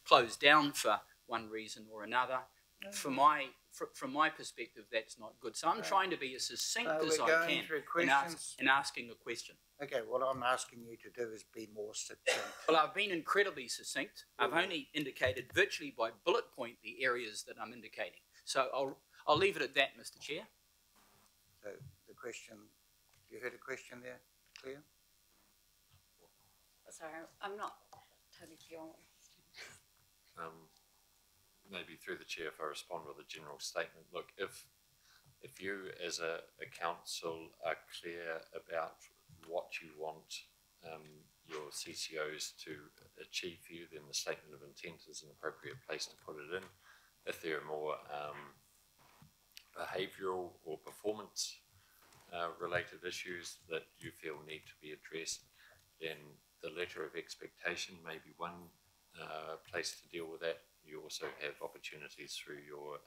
closed down for one reason or another. From my perspective, that's not good. So I'm trying to be as succinct as I can in asking a question. Okay, what I'm asking you to do is be more succinct. Well, I've been incredibly succinct. I've only indicated virtually by bullet point the areas that I'm indicating. So I'll leave it at that, Mr. Chair. So the question, you heard a question there, Claire? Sorry, I'm not totally clear on what maybe through the chair, if I respond with a general statement. Look, if you as a council are clear about what you want your CCOs to achieve for you, then the statement of intent is an appropriate place to put it in. If there are more behavioural or performance related issues that you feel need to be addressed, then the letter of expectation may be one place to deal with that. You also have opportunities through your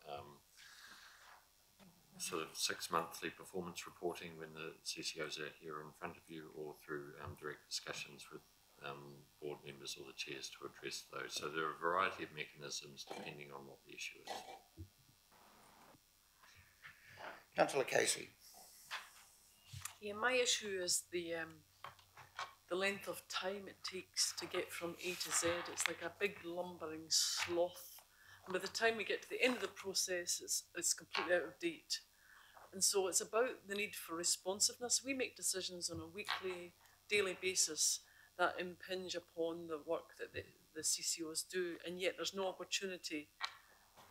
sort of 6-monthly performance reporting when the CCOs are here in front of you, or through direct discussions with board members or the chairs to address those. So there are a variety of mechanisms depending on what the issue is. Councillor Casey. Yeah, my issue is the length of time it takes to get from A to Z. It's like a big lumbering sloth. And by the time we get to the end of the process, it's completely out of date. And so it's about the need for responsiveness. We make decisions on a weekly, daily basis that impinge upon the work that the CCOs do, and yet there's no opportunity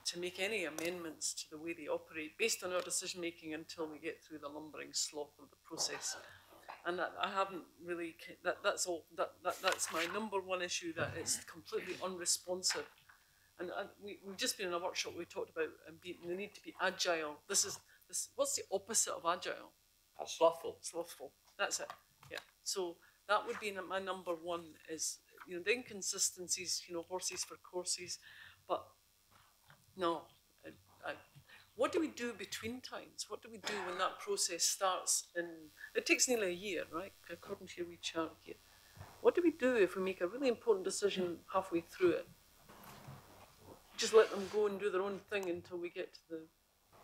to make any amendments to the way they operate based on our decision making until we get through the lumbering sloth of the process. And that I haven't really, that's my number one issue, that it's completely unresponsive. And we've just been in a workshop where we talked about the need to be agile. What's the opposite of agile? Slothful. Slothful. That's it. Yeah. So that would be my number one, is, the inconsistencies, horses for courses. But no, what do we do between times? What do we do when that process starts it takes nearly a year, right? According to your wee chart here. What do we do if we make a really important decision halfway through it? Just let them go and do their own thing until we get to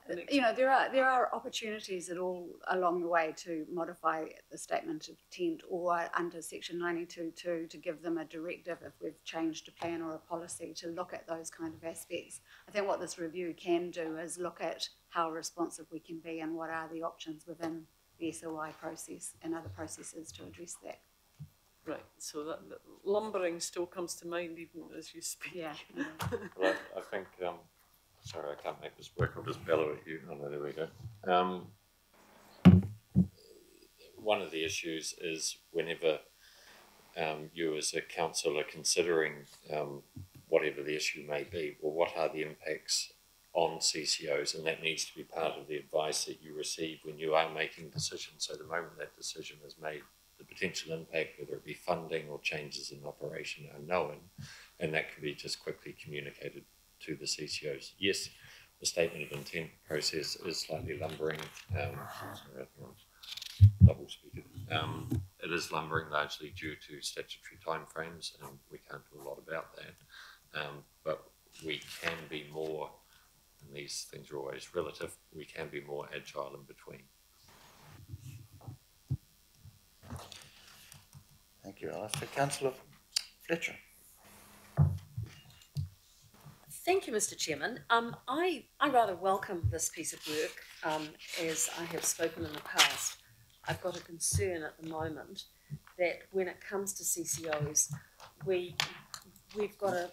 the next one. there are opportunities along the way to modify the statement of intent, or under section 92.2 to give them a directive if we've changed a plan or a policy, to look at those kind of aspects. I think what this review can do is look at how responsive we can be and what are the options within the SOI process and other processes to address that. Right, so that lumbering still comes to mind even as you speak. Yeah. Well, I think, sorry, I can't make this work, I'll just bellow at you. Oh no, there we go. One of the issues is whenever you as a council are considering whatever the issue may be, well, what are the impacts on CCOs, and that needs to be part of the advice that you receive when you are making decisions. So the moment that decision is made, the potential impact, whether it be funding or changes in operation, are known, and that can be just quickly communicated to the CCOs. Yes, the statement of intent process is slightly lumbering. Sorry, I think I'm double speaking. It is lumbering largely due to statutory timeframes, and we can't do a lot about that. But we can be more, and these things are always relative, we can be more agile in between. Thank you, Alistair. Councillor Fletcher. Thank you, Mr. Chairman. I rather welcome this piece of work. As I have spoken in the past, I've got a concern at the moment that when it comes to CCOs, we've got a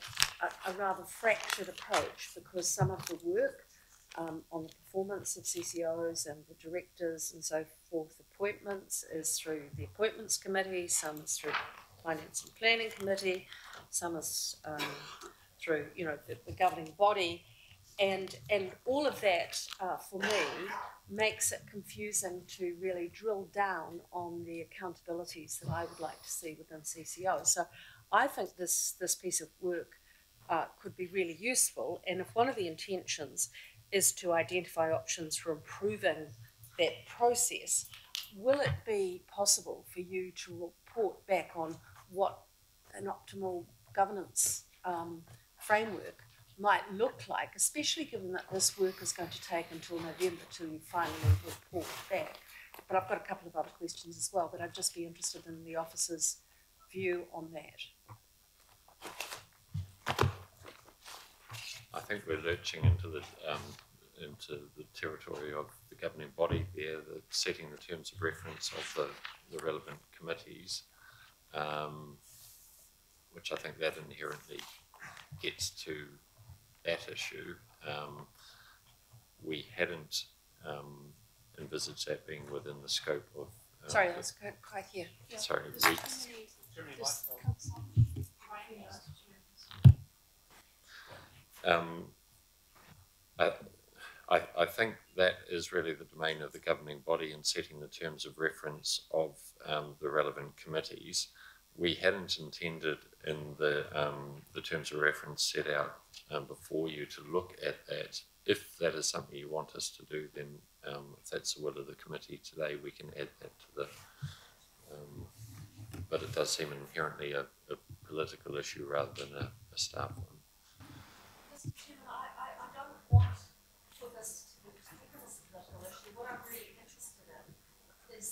rather fractured approach, because some of the work on the performance of CCOs and the directors and so forth, appointments, is through the Appointments Committee, some is through Finance and Planning Committee, some is through the governing body, and all of that for me makes it confusing to really drill down on the accountabilities that I would like to see within CCOs. So I think this piece of work could be really useful, and if one of the intentions is to identify options for improving that process, will it be possible for you to report back on what an optimal governance framework might look like, especially given that this work is going to take until November to finally report back. But I've got a couple of other questions as well, but I'd just be interested in the officer's view on that. I think we're lurching into the territory of the governing body there, setting the terms of reference of the relevant committees, which I think that inherently gets to that issue. We hadn't envisaged that being within the scope of... Sorry, that's quite here. Yeah. Sorry, I think that is really the domain of the governing body in setting the terms of reference of the relevant committees. We hadn't intended in the terms of reference set out before you to look at that. If that is something you want us to do, then if that's the will of the committee today, we can add that to the... but it does seem inherently a political issue rather than a staff one. Mr. Chairman, I don't want for this to be taken as a political issue. What I'm really interested in is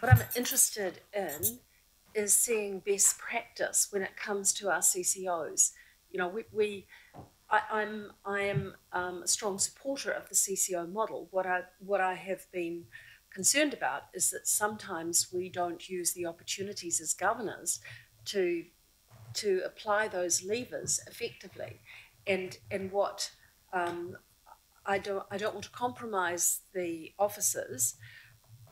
what I'm interested in is seeing best practice when it comes to our CCOs. You know, I am a strong supporter of the CCO model. What I have been concerned about is that sometimes we don't use the opportunities as governors to apply those levers effectively, and what I don't want to compromise the officers,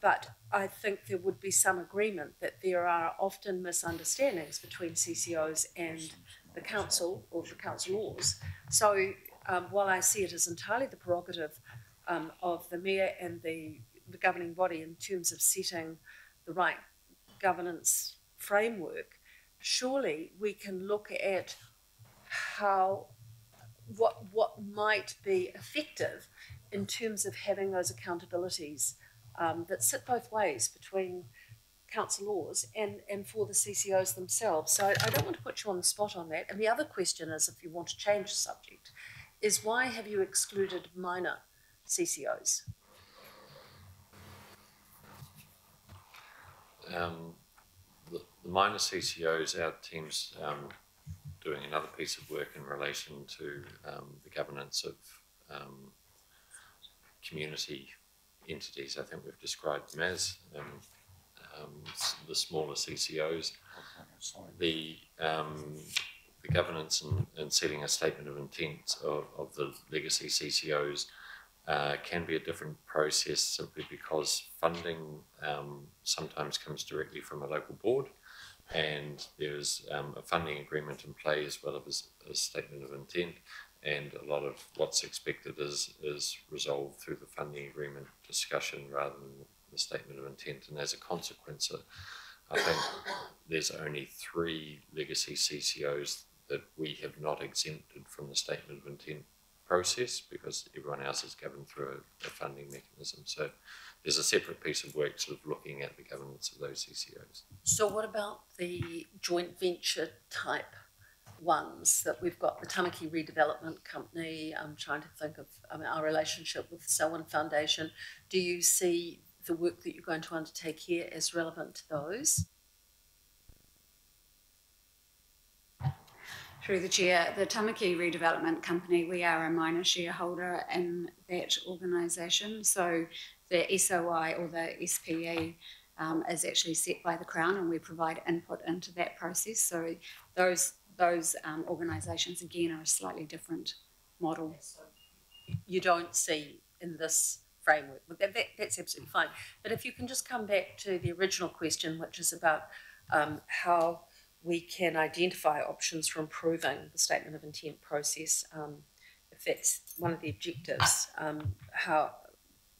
but I think there would be some agreement that there are often misunderstandings between CCOs and the council or the councillors. So while I see it as entirely the prerogative of the mayor and the governing body in terms of setting the right governance framework, surely we can look at what might be effective in terms of having those accountabilities that sit both ways between councillors and for the CCOs themselves. So I don't want to put you on the spot on that. And the other question is, if you want to change the subject, is why have you excluded minor CCOs? The minor CCOs, our team's doing another piece of work in relation to the governance of community entities. I think we've described them as the smaller CCOs. The governance and setting a statement of intent of the legacy CCOs can be a different process simply because funding sometimes comes directly from a local board, and there's a funding agreement in play as well as a statement of intent, and a lot of what's expected is resolved through the funding agreement discussion rather than the statement of intent. And as a consequence, I think there's only 3 legacy CCOs that we have not exempted from the statement of intent process because everyone else is governed through a funding mechanism. So there's a separate piece of work sort of looking at the governance of those CCOs. So what about the joint venture type ones that we've got? The Tamaki Redevelopment Company, I'm trying to think of our relationship with the Selwyn Foundation. Do you see the work that you're going to undertake here as relevant to those? Through the Chair, the Tamaki Redevelopment Company, we are a minor shareholder in that organisation. So the SOI or the SPE is actually set by the Crown, and we provide input into that process. So those organisations, again, are a slightly different model. So you don't see in this framework, but that's absolutely fine. But if you can just come back to the original question, which is about how we can identify options for improving the statement of intent process, if that's one of the objectives,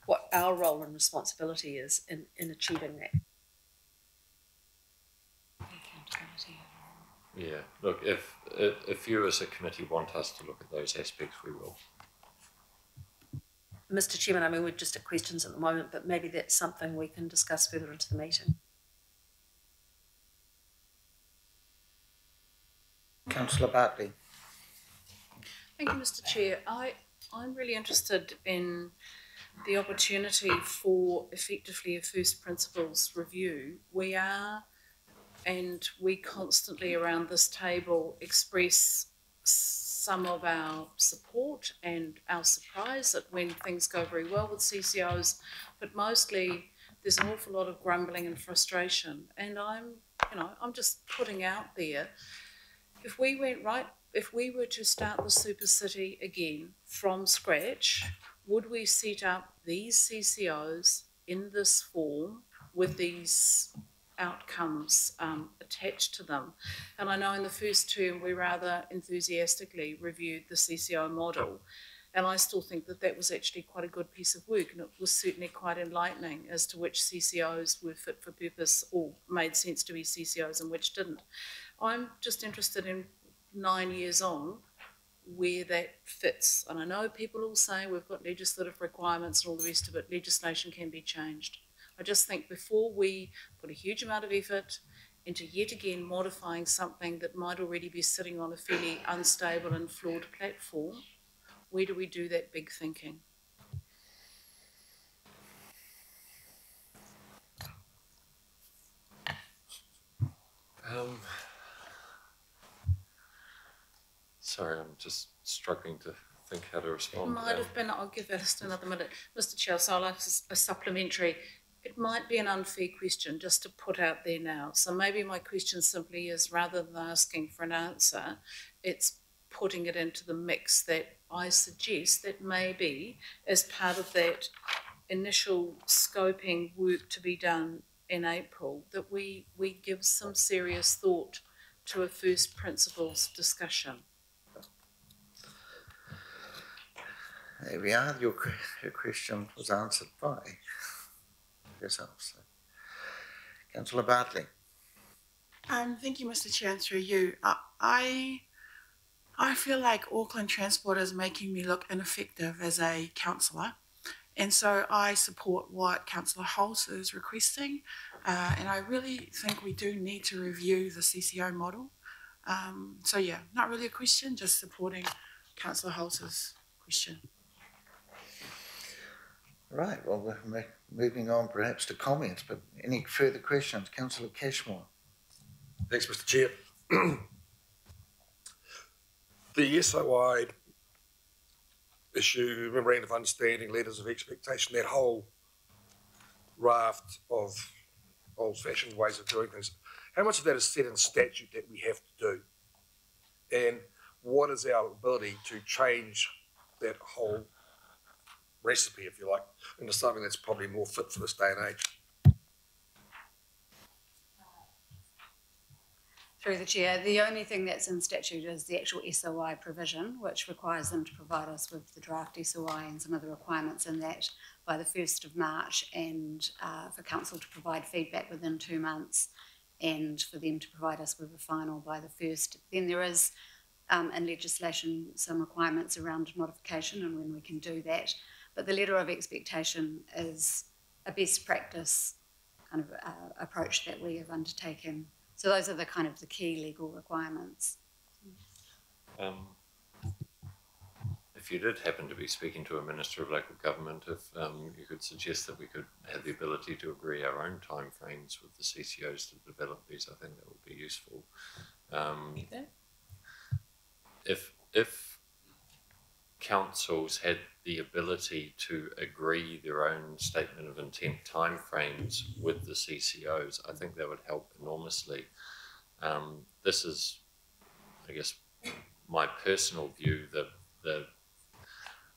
what our role and responsibility is in achieving that. Yeah, look, if you as a committee want us to look at those aspects, we will. Mr. Chairman, I mean, we're just at questions at the moment, but maybe that's something we can discuss further into the meeting. Councillor Bartley. Thank you, Mr. Chair. I'm really interested in the opportunity for effectively a first principles review. We are, and we constantly around this table express some of our support and our surprise at when things go very well with CCOs, but mostly there's an awful lot of grumbling and frustration. And I'm just putting out there, if we were to start the Super City again from scratch, would we set up these CCOs in this form with these outcomes attached to them? And I know in the first term we rather enthusiastically reviewed the CCO model, and I still think that that was actually quite a good piece of work, and it was certainly quite enlightening as to which CCOs were fit for purpose or made sense to be CCOs and which didn't. I'm just interested in 9 years on where that fits. And I know people all say we've got legislative requirements and all the rest of it, legislation can be changed. I just think before we put a huge amount of effort into yet again modifying something that might already be sitting on a fairly unstable and flawed platform, where do we do that big thinking? Sorry, I'm just struggling to think how to respond. It might have been, I'll give Alistair another minute. Mr. Chair, so I'll ask a supplementary. It might be an unfair question just to put out there now. So maybe my question simply is, rather than asking for an answer, it's putting it into the mix that I suggest that maybe as part of that initial scoping work to be done in April, that we give some serious thought to a first principles discussion. There we are. Your question was answered by yourself. So. Councillor Bartley. Thank you, Mr. Chair, and through you. I feel like Auckland Transport is making me look ineffective as a councillor, and so I support what Councillor Holt is requesting, and I really think we do need to review the CCO model. So yeah, not really a question, just supporting Councillor Holt's question. Right, well, we're moving on perhaps to comments, but any further questions? Councillor Cashmore. Thanks, Mr. Chair. The SOI issue, memorandum of understanding, letters of expectation, that whole raft of old-fashioned ways of doing things, how much of that is set in statute that we have to do? And what is our ability to change that whole recipe, if you like, into something that's probably more fit for this day and age? Through the chair, the only thing that's in statute is the actual SOI provision, which requires them to provide us with the draft SOI and some of the requirements in that by the 1st of March, and for council to provide feedback within 2 months, and for them to provide us with a final by the 1st. Then there is in legislation some requirements around modification and when we can do that. But the letter of expectation is a best practice kind of approach that we have undertaken. So those are the kind of the key legal requirements. If you did happen to be speaking to a Minister of Local Government, if you could suggest that we could have the ability to agree our own timeframes with the CCOs to develop these, I think that would be useful. If councils had the ability to agree their own statement of intent timeframes with the CCOs, I think that would help enormously. This is, I guess, my personal view that the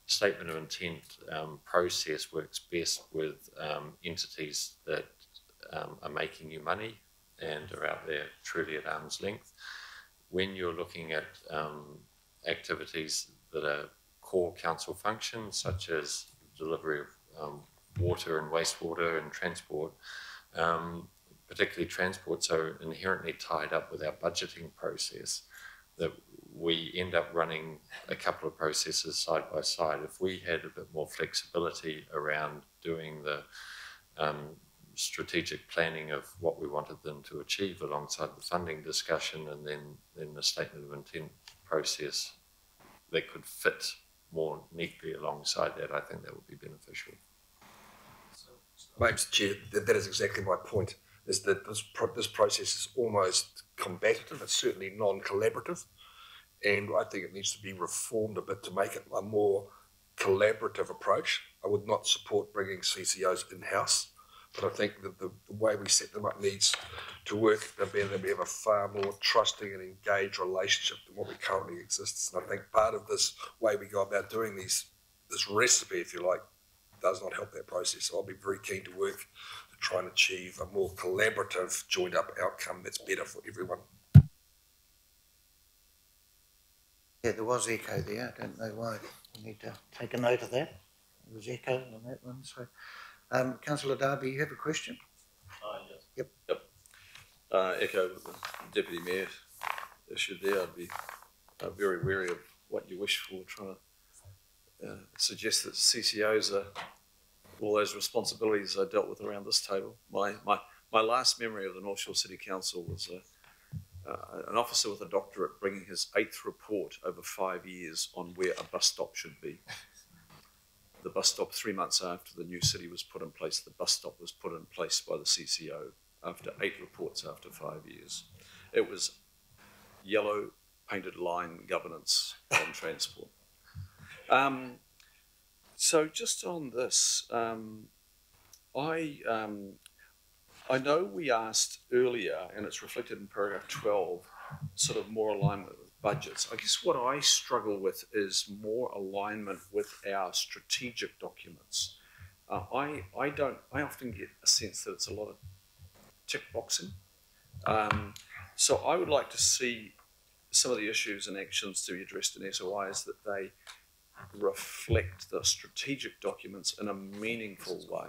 statement of intent process works best with entities that are making you money and are out there truly at arm's length. When you're looking at activities that are core council functions, such as delivery of water and wastewater and transport, particularly transport, so inherently tied up with our budgeting process, that we end up running a couple of processes side by side. If we had a bit more flexibility around doing strategic planning of what we wanted them to achieve alongside the funding discussion, and then the statement of intent process that could fit more neatly alongside that, I think that would be beneficial. Mr. Chair, that is exactly my point, is that this process is almost combative, it's certainly non-collaborative, and I think it needs to be reformed a bit to make it a more collaborative approach. I would not support bringing CCOs in-house, but I think that the way we set them up needs to work better, that we have a far more trusting and engaged relationship than what we currently exists. And I think part of this way we go about doing this recipe, if you like, does not help that process. So I'll be very keen to work to try and achieve a more collaborative, joined up outcome that's better for everyone. Yeah, there was echo there. I don't know why. We need to take a note of that. There was echo on that one. So, Councillor Darby, you have a question? Yes. Yep. Echo the Deputy Mayor issue there. I'd be very wary of what you wish for, trying to suggest that CCOs are all those responsibilities are dealt with around this table. My last memory of the North Shore City Council was an officer with a doctorate bringing his 8th report over 5 years on where a bus stop should be. The bus stop, 3 months after the new city was put in place, the bus stop was put in place by the CCO after 8 reports after 5 years. It was yellow painted line governance on transport. So just on this, I know we asked earlier, and it's reflected in paragraph 12, sort of more alignment with budgets. I guess what I struggle with is more alignment with our strategic documents. I often get a sense that it's a lot of tick boxing. So I would like to see some of the issues and actions to be addressed in SOIs that they reflect the strategic documents in a meaningful way.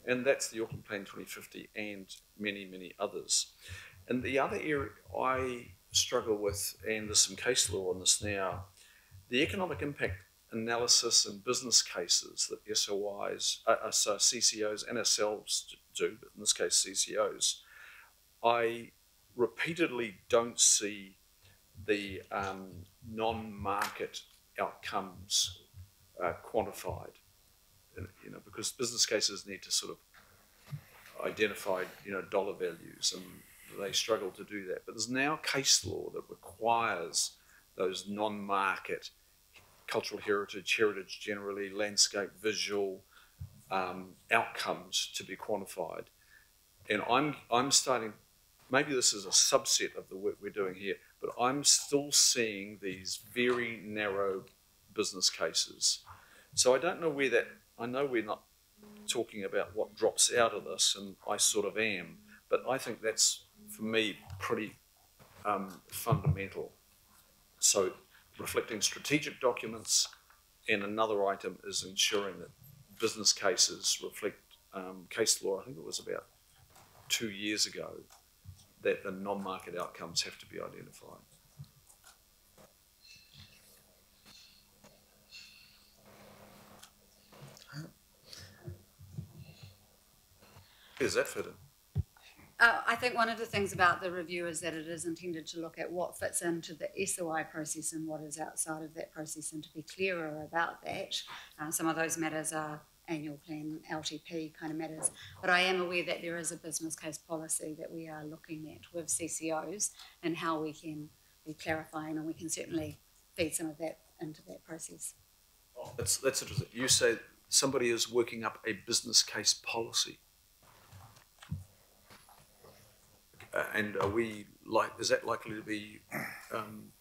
And that's the Auckland Plan 2050 and many, many others. And the other area I struggle with, and there's some case law on this now, the economic impact analysis and business cases that SOIs, so CCOs and ourselves do, but in this case CCOs, I repeatedly don't see the non-market outcomes quantified. You know, because business cases need to sort of identify, you know, dollar values, and they struggle to do that. But there's now case law that requires those non-market cultural heritage generally, landscape, visual outcomes to be quantified. And I'm starting, maybe this is a subset of the work we're doing here, but I'm still seeing these very narrow business cases. So I don't know where that, I know we're not talking about what drops out of this, and I sort of am, but I think that's, for me, pretty fundamental. So reflecting strategic documents, and another item is ensuring that business cases reflect case law. I think it was about 2 years ago that the non-market outcomes have to be identified. Does that fit in? I think one of the things about the review is that it is intended to look at what fits into the SOI process and what is outside of that process, and to be clearer about that. Some of those matters are annual plan, LTP kind of matters, but I am aware that there is a business case policy that we are looking at with CCOs and how we can be clarifying, and we can certainly feed some of that into that process. That's interesting. You say somebody is working up a business case policy. And are we is that likely to be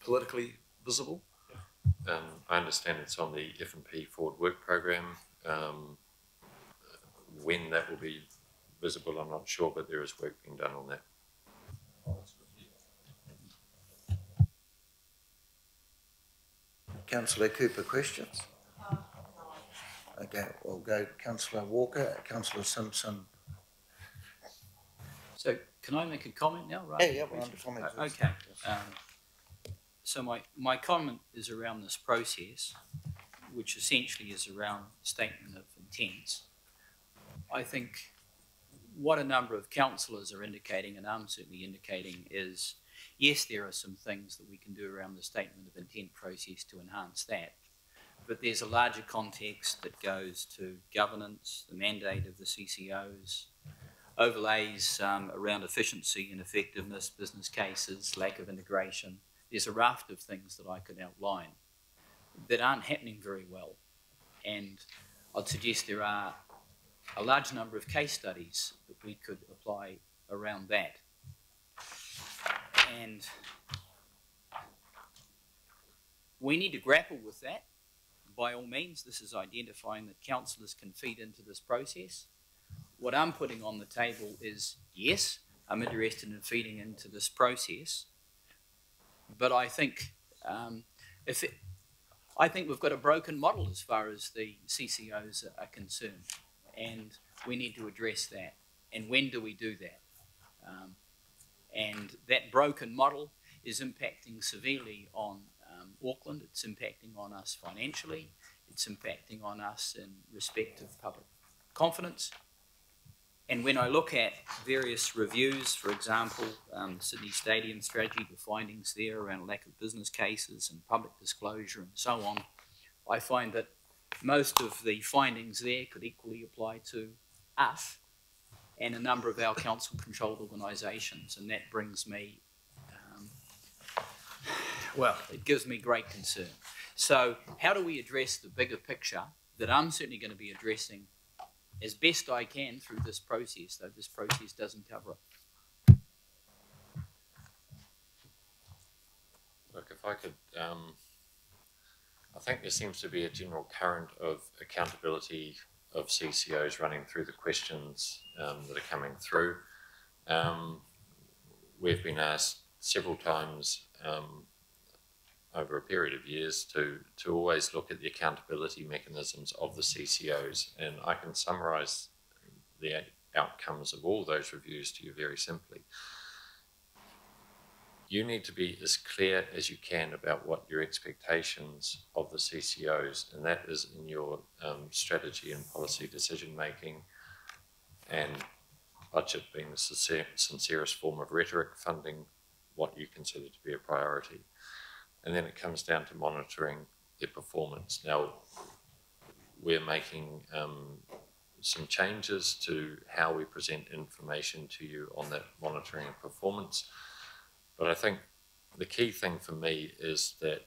politically visible? I understand it's on the F&P Forward Work Programme. When that will be visible, I'm not sure, but there is work being done on that. Councillor Cooper, questions? Okay, we'll go Councillor Walker, Councillor Simpson. So can I make a comment now? Right? Yeah, we're on to comments. Okay. So my comment is around this process, which essentially is around statement of intents. I think what a number of councillors are indicating, and I'm certainly indicating, is yes, there are some things that we can do around the statement of intent process to enhance that, but there's a larger context that goes to governance, the mandate of the CCOs, overlays around efficiency and effectiveness, business cases, lack of integration. There's a raft of things that I could outline that aren't happening very well. And I'd suggest there are a large number of case studies that we could apply around that. And we need to grapple with that. By all means, this is identifying that councillors can feed into this process. What I'm putting on the table is, yes, I'm interested in feeding into this process, but I think I think we've got a broken model as far as the CCOs are concerned, and we need to address that. And when do we do that? And that broken model is impacting severely on Auckland. It's impacting on us financially. It's impacting on us in respect of public confidence. And when I look at various reviews, for example, Sydney Stadium strategy, the findings there around lack of business cases and public disclosure and so on, I find that most of the findings there could equally apply to us and a number of our council-controlled organisations, and that brings me, well, it gives me great concern. So how do we address the bigger picture that I'm certainly going to be addressing as best I can through this process, though this process doesn't cover it? Look, if I could, I think there seems to be a general current of accountability of CCOs running through the questions that are coming through. We've been asked several times over a period of years to always look at the accountability mechanisms of the CCOs, and I can summarise the outcomes of all those reviews to you very simply. You need to be as clear as you can about what your expectations of the CCOs, and that is in your strategy and policy decision making, and budget being the sincerest form of rhetoric, funding what you consider to be a priority. And then it comes down to monitoring their performance. Now, we're making some changes to how we present information to you on that monitoring and performance. But I think the key thing for me is that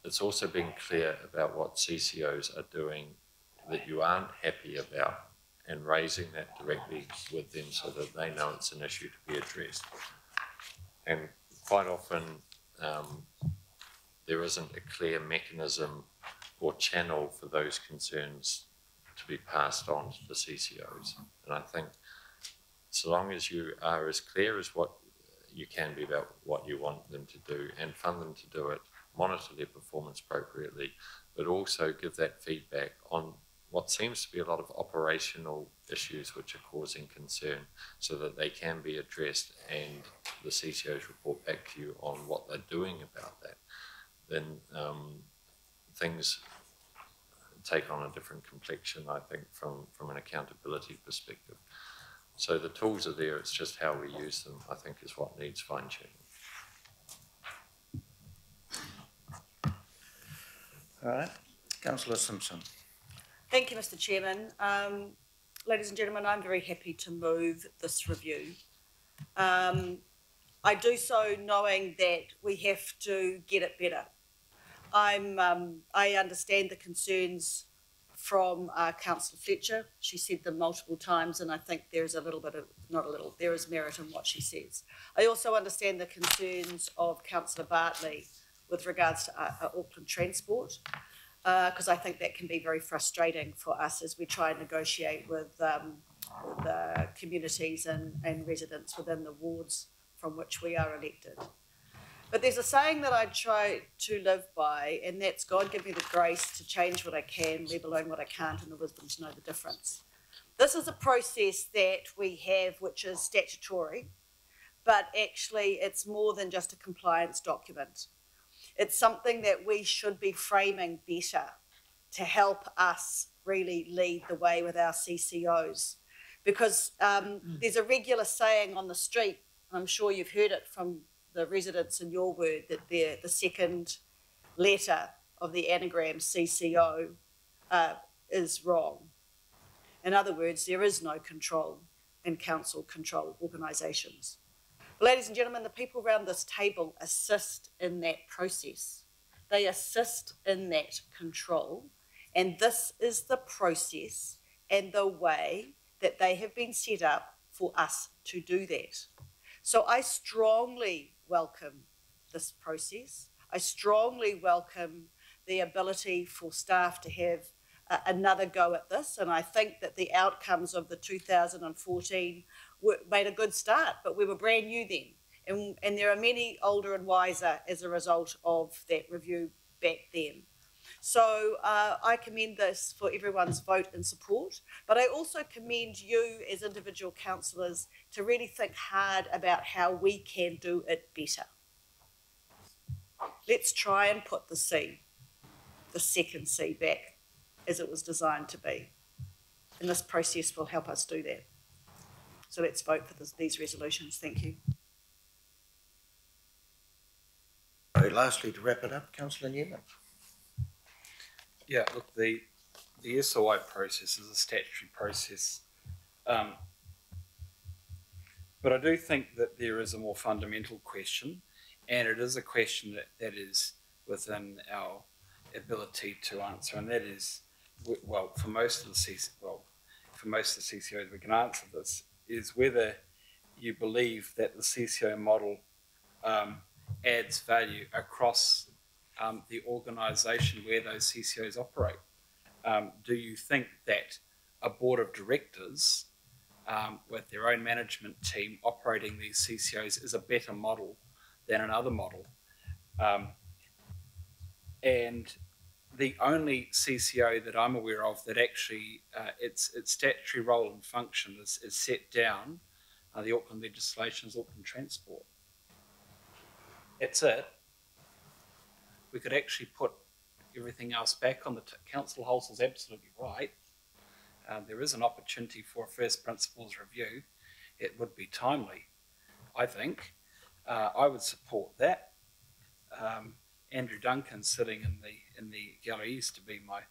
it's also being clear about what CCOs are doing that you aren't happy about, and raising that directly with them so that they know it's an issue to be addressed. And quite often, there isn't a clear mechanism or channel for those concerns to be passed on to the CCOs. And I think so long as you are as clear as what you can be about what you want them to do and fund them to do it, monitor their performance appropriately, but also give that feedback on what seems to be a lot of operational issues which are causing concern so that they can be addressed and the CCOs report back to you on what they're doing about that, then things take on a different complexion, I think, from an accountability perspective. So the tools are there, it's just how we use them, I think, is what needs fine-tuning. All right. Councillor Simpson. Thank you, Mr. Chairman. Ladies and gentlemen, I'm very happy to move this review. I do so knowing that we have to get it better. I understand the concerns from Councillor Fletcher. She said them multiple times, and I think there's a little bit of, not a little, there is merit in what she says. I also understand the concerns of Councillor Bartley with regards to Auckland Transport, because I think that can be very frustrating for us as we try and negotiate with the communities and residents within the wards from which we are elected. But there's a saying that I try to live by, and that's God give me the grace to change what I can, leave alone what I can't, and the wisdom to know the difference. This is a process that we have which is statutory, but actually it's more than just a compliance document. It's something that we should be framing better to help us really lead the way with our CCOs. because there's a regular saying on the street, and I'm sure you've heard it from the residents in your ward, that the second letter of the anagram CCO is wrong. In other words, there is no control in council-controlled organisations. Ladies and gentlemen, the people around this table assist in that process. They assist in that control, and this is the process and the way that they have been set up for us to do that. So I strongly welcome this process. I strongly welcome the ability for staff to have another go at this, and I think that the outcomes of the 2014 made a good start, but we were brand new then, and there are many older and wiser as a result of that review back then. So I commend this for everyone's vote and support, but I also commend you as individual councillors to really think hard about how we can do it better. Let's try and put the C, the second C, back as it was designed to be. And this process will help us do that. So let's vote for these resolutions. Thank you. So lastly, to wrap it up, Councillor Newman. Yeah, look, the SOI process is a statutory process. But I do think that there is a more fundamental question, and it is a question that is within our ability to answer, and that is, well, for most of the CCOs we can answer this, is whether you believe that the CCO model adds value across the organisation where those CCOs operate. Do you think that a board of directors with their own management team operating these CCOs is a better model than another model? And the only CCO that I'm aware of that actually its statutory role and function is set down, the Auckland legislation is Auckland Transport. That's it. We could actually put everything else back on the Councillor Hulse is absolutely right. There is an opportunity for a first principles review. It would be timely, I think. I would support that. Andrew Duncan, sitting in the gallery, used to be my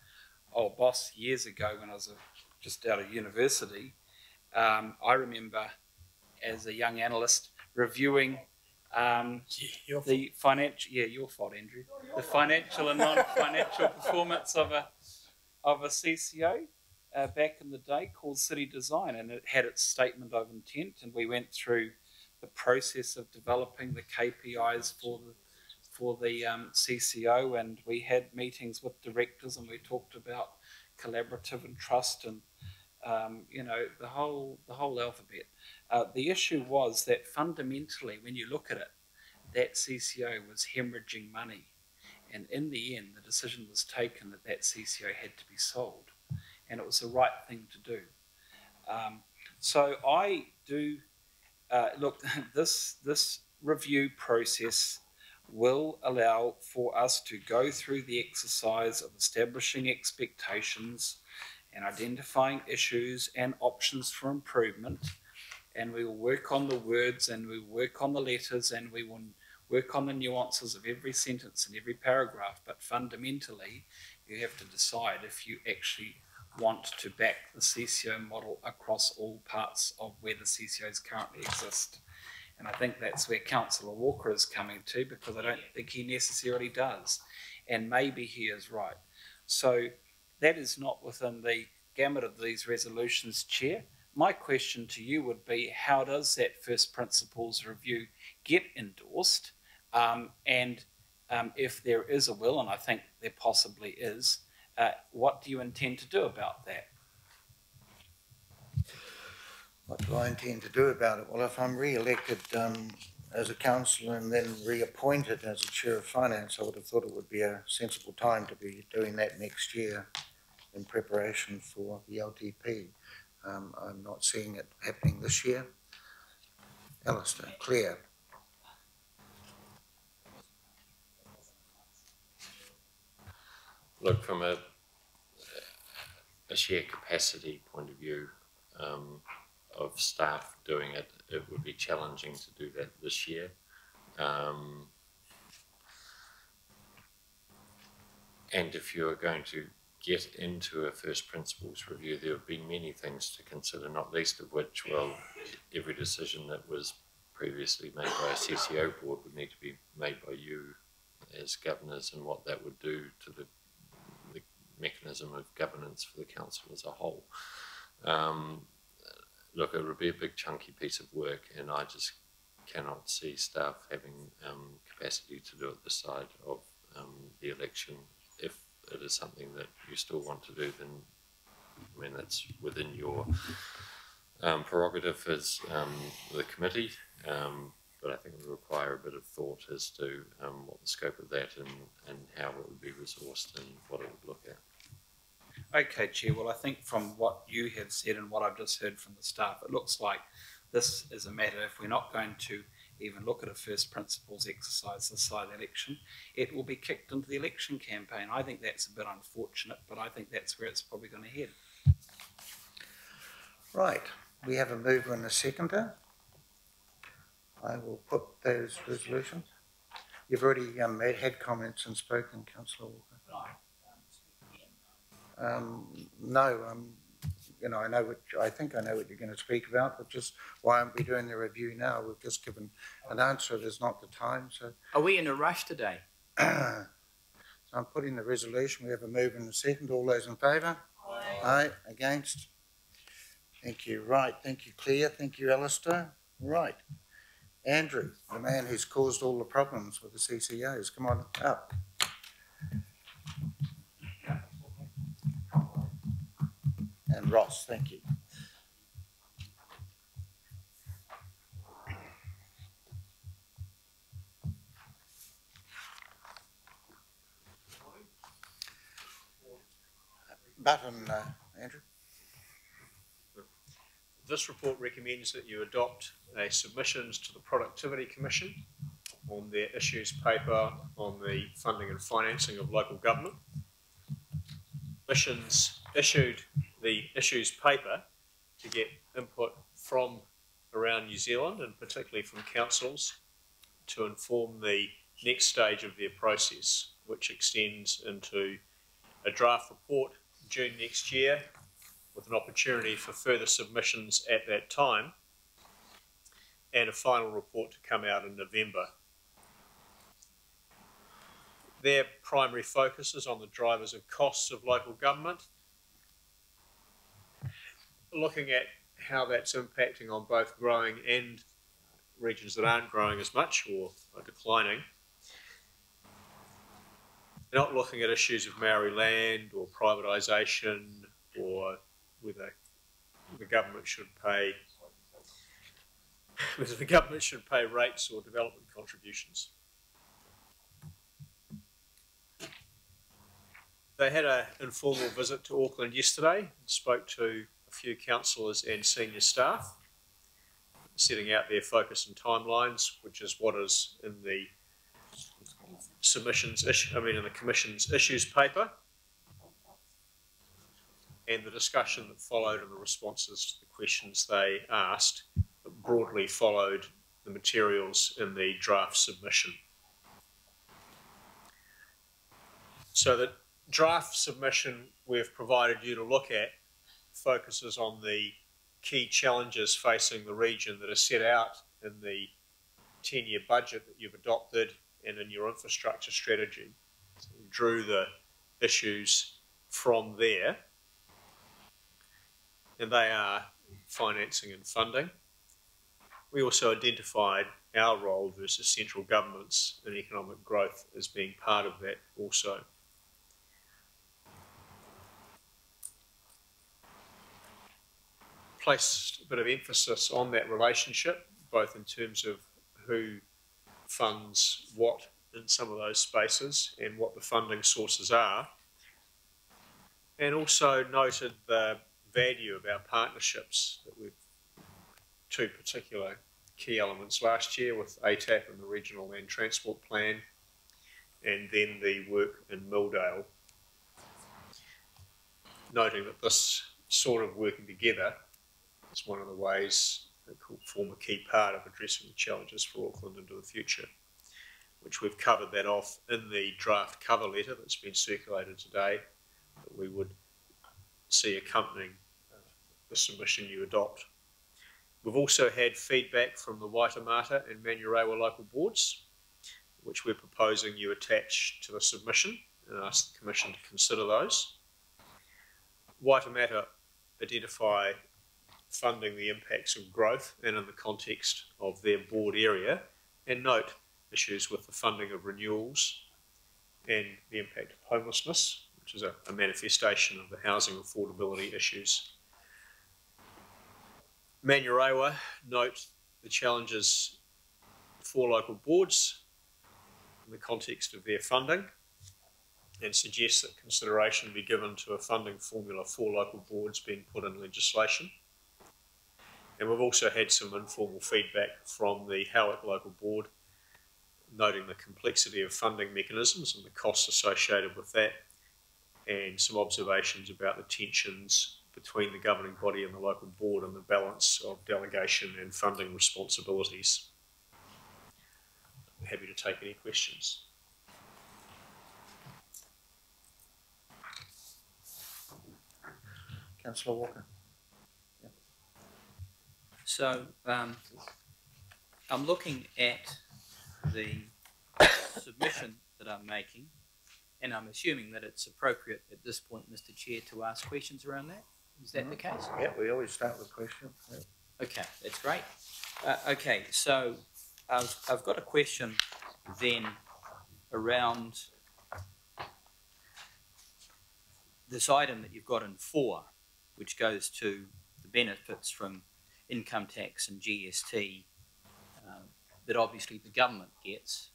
old boss years ago when I was just out of university. I remember as a young analyst reviewing the financial, your fault, Andrew, the financial and non-financial performance of a CCO back in the day called City Design, and it had its statement of intent, and we went through the process of developing the KPIs for the CCO, and we had meetings with directors, and we talked about collaborative and trust, and the whole alphabet. The issue was that fundamentally, when you look at it, that CCO was hemorrhaging money, and in the end, the decision was taken that that CCO had to be sold, and it was the right thing to do. So I do look. This review process will allow for us to go through the exercise of establishing expectations and identifying issues and options for improvement, and we will work on the words, and we will work on the letters, and we will work on the nuances of every sentence and every paragraph. But fundamentally, you have to decide if you actually want to back the CCO model across all parts of where the CCOs currently exist. And I think that's where Councillor Walker is coming to, because I don't think he necessarily does. And maybe he is right. So that is not within the gamut of these resolutions, Chair. My question to you would be, how does that first principles review get endorsed? And if there is a will, and I think there possibly is, what do you intend to do about that? What do I intend to do about it? Well, if I'm re-elected as a councillor and then reappointed as a chair of finance, I would have thought it would be a sensible time to be doing that next year in preparation for the LTP. I'm not seeing it happening this year. Alistair, Claire. Look, from a share capacity point of view, of staff doing it. It would be challenging to do that this year. And if you're going to get into a first principles review, there would be many things to consider, not least of which, well, every decision that was previously made by a CCO board would need to be made by you as governors, and what that would do to the mechanism of governance for the council as a whole. Look, it would be a big chunky piece of work, and I just cannot see staff having capacity to do it this side of the election. If it is something that you still want to do, then I mean that's within your prerogative as the committee, but I think it would require a bit of thought as to what the scope of that and how it would be resourced and what it would look at. Okay, Chair. Well, I think from what you have said and what I've just heard from the staff, it looks like this is a matter, if we're not going to even look at a first principles exercise this side of the election, it will be kicked into the election campaign. I think that's a bit unfortunate, but I think that's where it's probably going to head. Right, we have a mover and a seconder. I will put those resolutions. You've already had comments and spoken, Councillor Walker. No, you know, I think I know what you're going to speak about, which is why aren't we doing the review now? We've just given an answer. It is not the time. So, Are we in a rush today? so I'm putting the resolution. We have a mover and a second. All those in favour? Aye. Aye. Against? Thank you. Right. Thank you, Claire. Thank you, Alistair. Right. Andrew, the man who's caused all the problems with the CCOs. Come on up. And Ross, thank you. Button, Andrew. This report recommends that you adopt a submissions to the Productivity Commission on their issues paper on the funding and financing of local government. Missions issued the issues paper to get input from around New Zealand and particularly from councils to inform the next stage of their process, which extends into a draft report June next year with an opportunity for further submissions at that time and a final report to come out in November. Their primary focus is on the drivers of costs of local government, looking at how that's impacting on both growing and regions that aren't growing as much or are declining. They're not looking at issues of Maori land or privatisation or whether the government should pay rates or development contributions. They had an informal visit to Auckland yesterday and spoke to a few councillors and senior staff, setting out their focus and timelines, which is what is in the in the Commission's issues paper, and the discussion that followed and the responses to the questions they asked broadly followed the materials in the draft submission. So the draft submission we've provided you to look at focuses on the key challenges facing the region that are set out in the 10-year budget that you've adopted and in your infrastructure strategy. So we drew the issues from there, and they are financing and funding. We also identified our role versus central governments in economic growth as being part of that also. Placed a bit of emphasis on that relationship, both in terms of who funds what in some of those spaces and what the funding sources are, and also noted the value of our partnerships that we've two particular key elements last year with ATAP and the Regional Land Transport Plan, and then the work in Milldale, noting that this sort of working together is one of the ways that could form a key part of addressing the challenges for Auckland into the future, which we've covered that off in the draft cover letter that's been circulated today, that we would see accompanying the submission you adopt. We've also had feedback from the Waitemata and Manurewa local boards, which we're proposing you attach to the submission and ask the Commission to consider those. Waitemata identify funding the impacts of growth and in the context of their board area, and note issues with the funding of renewals and the impact of homelessness, which is a manifestation of the housing affordability issues. Manurewa note the challenges for local boards in the context of their funding and suggest that consideration be given to a funding formula for local boards being put in legislation. And we've also had some informal feedback from the Howick local board, noting the complexity of funding mechanisms and the costs associated with that, and some observations about the tensions between the governing body and the local board and the balance of delegation and funding responsibilities. I'm happy to take any questions. Councillor Walker. So I'm looking at the submission that I'm making, and I'm assuming that it's appropriate at this point, Mr. Chair, to ask questions around that. Is that the case? Yeah, we always start with questions. Yeah. Okay, that's great. Okay, so I've got a question then around this item that you've got in 4, which goes to the benefits from income tax and GST that obviously the government gets,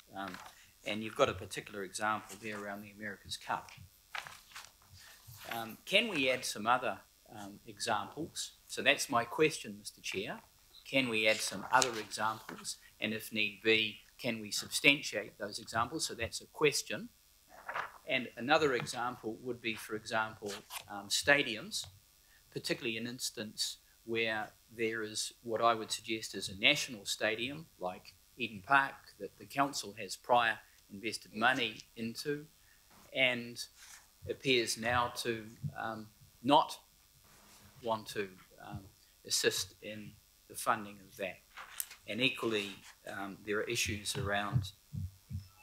and you've got a particular example there around the America's Cup. Can we add some other examples? So that's my question, Mr. Chair. Can we add some other examples? And if need be, can we substantiate those examples? So that's a question. And another example would be, for example, stadiums, particularly an instance where there is what I would suggest is a national stadium like Eden Park that the council has prior invested money into and appears now to not want to assist in the funding of that. And equally, there are issues around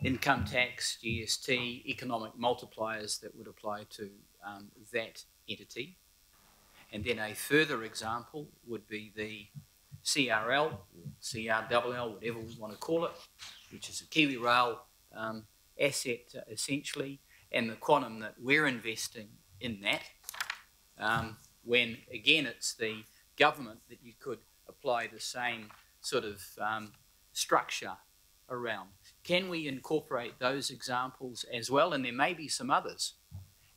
income tax, GST, economic multipliers that would apply to that entity. And then a further example would be the CRL, CRLL, whatever we want to call it, which is a Kiwi Rail asset essentially, and the quantum that we're investing in that, when again it's the government that you could apply the same sort of structure around. Can we incorporate those examples as well? And there may be some others.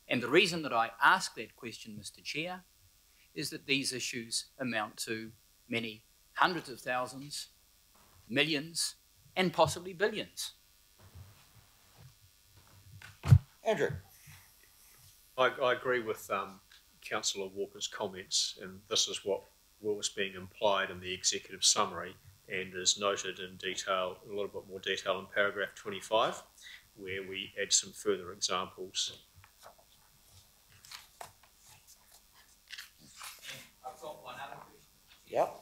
And the reason that I ask that question, Mr. Chair, is that these issues amount to many hundreds of thousands, millions, and possibly billions. Andrew. I agree with Councillor Walker's comments, and this is what was being implied in the executive summary and is noted in detail, a little bit more detail in paragraph 25, where we add some further examples. I've got one other question. Yep.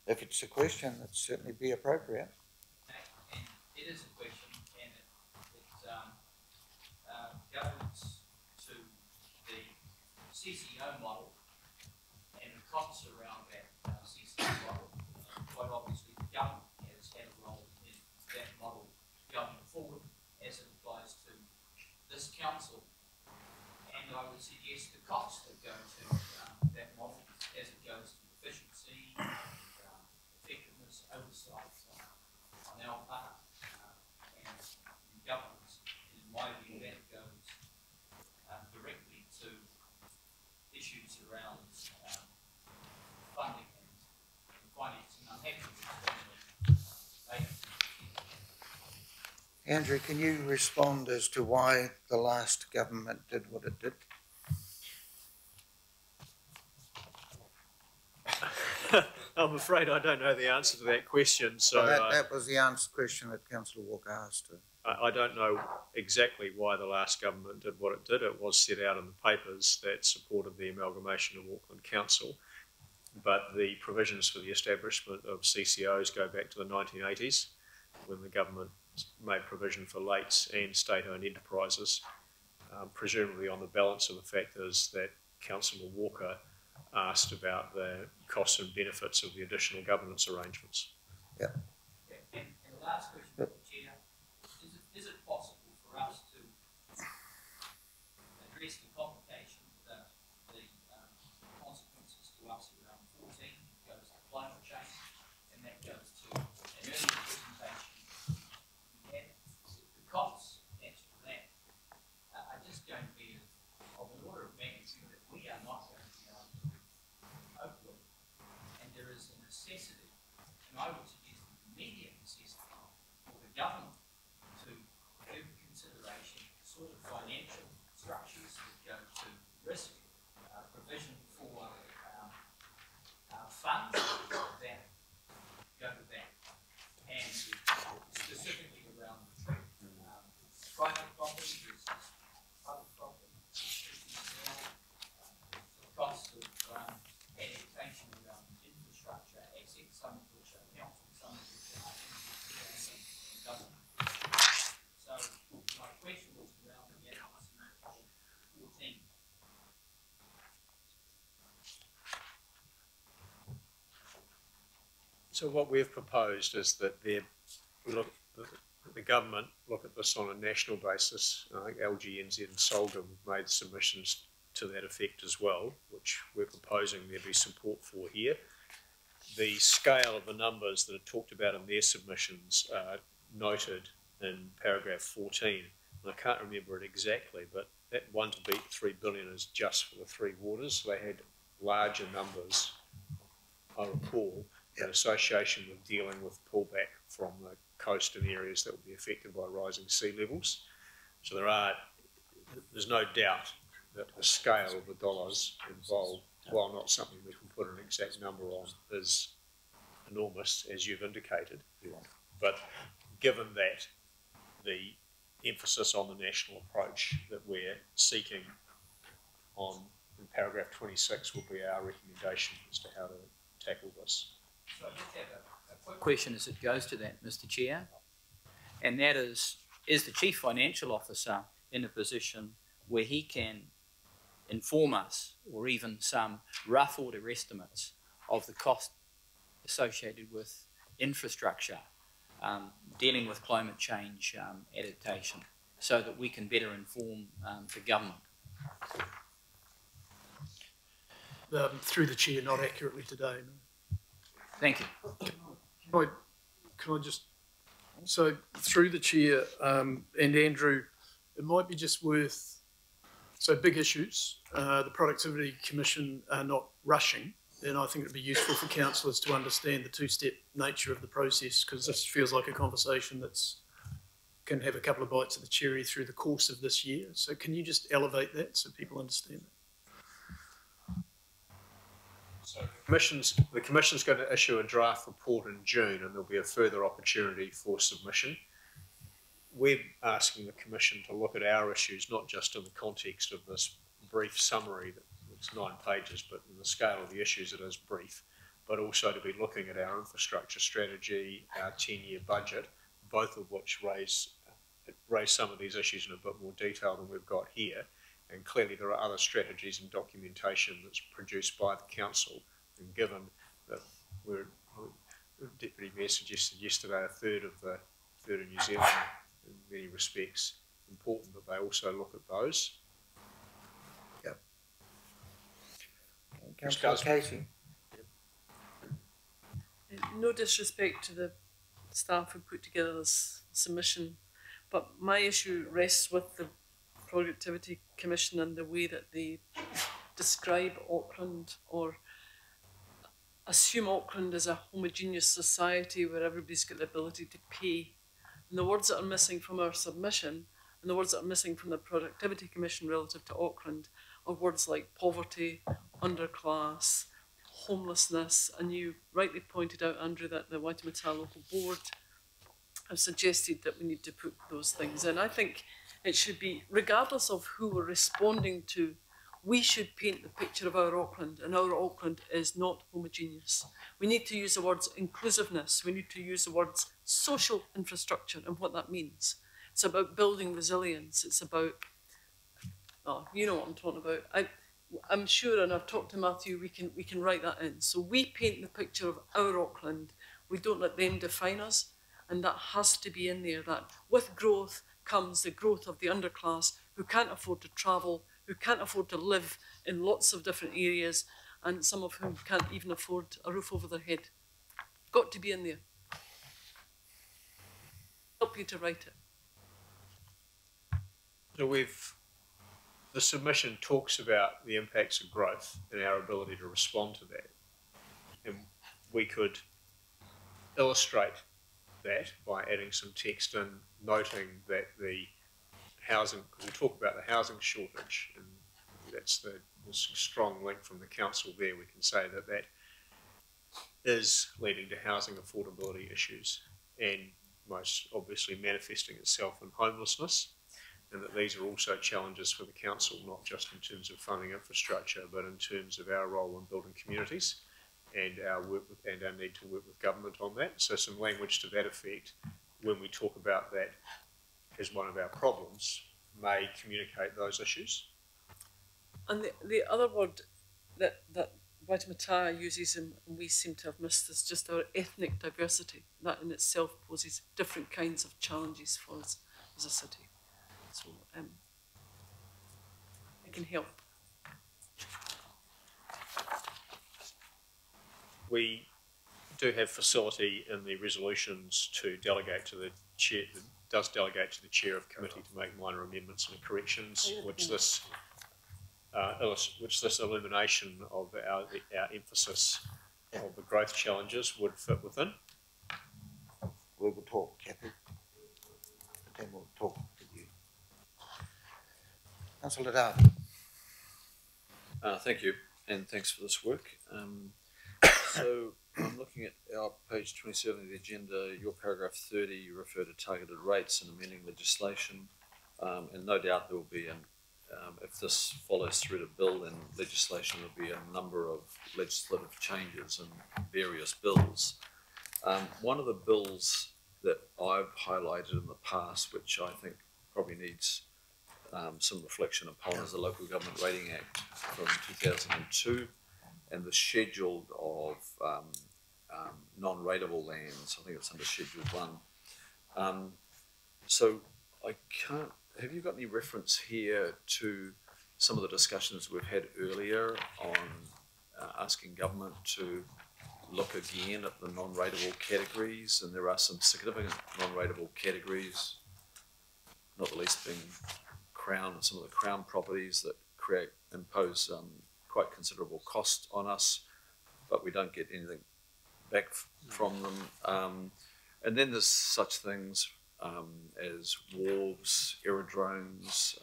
If it's a question, that'd certainly be appropriate. And it is a question, and it goes to the CCO model and the costs around that CCO model. Quite obviously, the government has had a role in that model going forward as it applies to this council. And I would suggest the costs that go to that model as it goes to efficiency, effectiveness, oversight on our part and governance. And in my view, that goes directly to issues around funding and financing. I'm happy to explain it. Andrew, can you respond as to why the last government did what it did? I'm afraid I don't know the answer to that question, so That was the question that Councillor Walker asked. I don't know exactly why the last government did what it did. It was set out in the papers that supported the amalgamation of Auckland Council, but the provisions for the establishment of CCOs go back to the 1980s, when the government made provision for LATES and state-owned enterprises, presumably on the balance of the factors that Councillor Walker asked about the costs and benefits of the additional governance arrangements. Yeah. And the last question, Mr. Chair, is it possible for us to address the complication that the consequences to us around 14 goes to climate change, and that goes to an earlier presentation we had, the costs attached to that are just going to be of an order of magnitude that we are not going to be able to cope with, and there is a necessity, and I would suggest an immediate necessity for the government to give consideration to sort of financial structures that go to risk provision for funds that go to that, and specifically around private property versus public property, the cost of adaptation around infrastructure assets, some of which are council, some of which are government. So my question was around the adequacy of 14. So what we've proposed is that the government look at this on a national basis. I think LGNZ and SOLGA made submissions to that effect as well, which we're proposing there be support for here. The scale of the numbers that are talked about in their submissions are noted in paragraph 14. And I can't remember it exactly, but that 1 to beat 3 billion is just for the three waters. They had larger numbers, I recall, in association with dealing with pullback from the coast and areas that will be affected by rising sea levels. So there's no doubt that the scale of the dollars involved, while not something we can put an exact number on, is enormous, as you've indicated. But given that the emphasis on the national approach that we're seeking in paragraph 26 will be our recommendation as to how to tackle this. So I just have a quick question as it goes to that, Mr. Chair, and that is the Chief Financial Officer in a position where he can inform us, or even some rough order estimates of the cost associated with infrastructure, dealing with climate change adaptation, so that we can better inform the government? Through the chair, not accurately today. Thank you. Can I just, so through the chair and Andrew, it might be just worth, so big issues, the Productivity Commission are not rushing, and I think it'd be useful for councillors to understand the two-step nature of the process, because this feels like a conversation that's can have a couple of bites of the cherry through the course of this year. So can you just elevate that so people understand that? So the Commission's going to issue a draft report in June, and there'll be a further opportunity for submission. We're asking the Commission to look at our issues, not just in the context of this brief summary that's 9 pages, but in the scale of the issues it is brief, but also to be looking at our infrastructure strategy, our 10-year budget, both of which raise some of these issues in a bit more detail than we've got here. And clearly there are other strategies and documentation that's produced by the Council, and given that Deputy Mayor suggested yesterday a third of New Zealand in many respects, important that they also look at those. Yep. Councillor Casey. No disrespect to the staff who put together this submission, but my issue rests with the Productivity Commission and the way that they describe Auckland, or assume Auckland as a homogeneous society where everybody's got the ability to pay. And the words that are missing from our submission, and the words that are missing from the Productivity Commission relative to Auckland, are words like poverty, underclass, homelessness, and you rightly pointed out, Andrew, that the Waitemata Local Board have suggested that we need to put those things in. I think it should be, regardless of who we're responding to, we should paint the picture of our Auckland, and our Auckland is not homogeneous. We need to use the words inclusiveness, we need to use the words social infrastructure and what that means. It's about building resilience, it's about, oh, you know what I'm talking about. I'm sure, and I've talked to Matthew, we can write that in. So we paint the picture of our Auckland, we don't let them define us, and that has to be in there, that with growth comes the growth of the underclass who can't afford to travel, who can't afford to live in lots of different areas, and some of whom can't even afford a roof over their head. Got to be in there. Help you to write it. So the submission talks about the impacts of growth and our ability to respond to that. And we could illustrate that by adding some text in, noting that the housing, because we talk about the housing shortage, and that's the strong link from the council there. We can say that that is leading to housing affordability issues, and most obviously manifesting itself in homelessness, and that these are also challenges for the council, not just in terms of funding infrastructure, but in terms of our role in building communities and our work with, and our need to work with government on that. So some language to that effect, when we talk about that as one of our problems, may communicate those issues. And the other word that Waitemata uses, and we seem to have missed, is just our ethnic diversity. That in itself poses different kinds of challenges for us as a city. So it can help. We do have facility in the resolutions to delegate to the chair, does delegate to the chair of committee to make minor amendments and corrections, which this illumination of our emphasis of the growth challenges would fit within. We will talk, Kathy, and then we'll talk to you. Councillor Darby. Thank you, and thanks for this work. So I'm looking at our page 27 of the agenda, your paragraph 30, you refer to targeted rates and amending legislation, and no doubt there will be, if this follows through to bill and legislation, there will be a number of legislative changes in various bills. One of the bills that I've highlighted in the past, which I think probably needs some reflection upon, is the Local Government Rating Act from 2002. And the schedule of non-rateable lands, I think it's under Schedule 1. So I can't, have you got any reference here to some of the discussions we've had earlier on asking government to look again at the non-rateable categories? And there are some significant non-rateable categories, not the least being Crown and some of the Crown properties that impose quite considerable cost on us, but we don't get anything back from them. And then there's such things as wharves, aerodromes,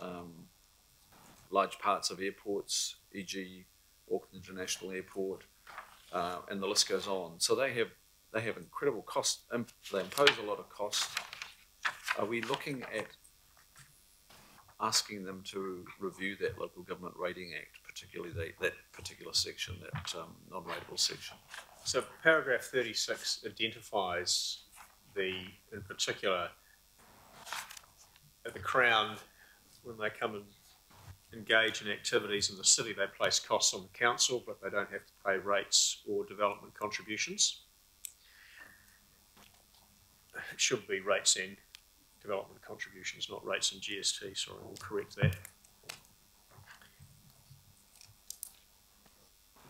large parts of airports, e.g. Auckland International Airport, and the list goes on. So they have incredible cost, they impose a lot of cost. Are we looking at asking them to review that Local Government Rating Act, particularly that particular section, that non-rateable section? So paragraph 36 identifies in particular, at the Crown, when they come and engage in activities in the city, they place costs on the council, but they don't have to pay rates or development contributions. It should be rates and development contributions, not rates and GST, sorry, we'll correct that.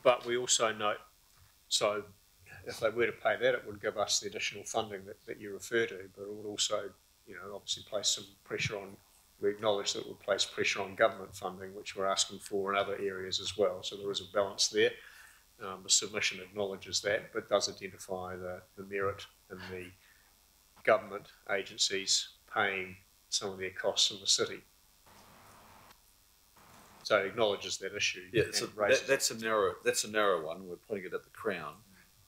But we also note, so if they were to pay that, it would give us the additional funding that you refer to, but it would also, obviously place some pressure on, we acknowledge that it would place pressure on government funding, which we're asking for in other areas as well. So there is a balance there. The submission acknowledges that, but does identify the merit in the government agencies paying some of their costs in the city. So it acknowledges that issue. Yeah, and so raises that's a narrow one. We're putting it at the Crown,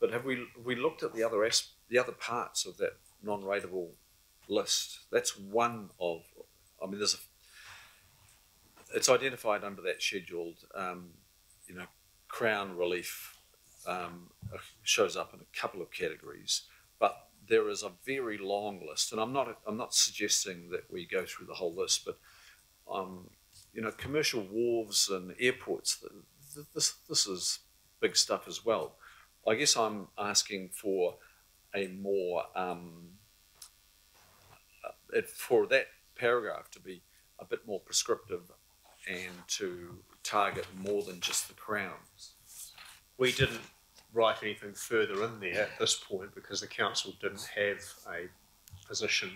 but have we looked at the other parts of that non-rateable list? That's one of. I mean, it's identified under that scheduled. Crown relief shows up in a couple of categories, but there is a very long list, and I'm not suggesting that we go through the whole list, but commercial wharves and airports, this is big stuff as well. I guess I'm asking for a more for that paragraph to be a bit more prescriptive and to target more than just the Crown. We didn't write anything further in there at this point because the council didn't have a position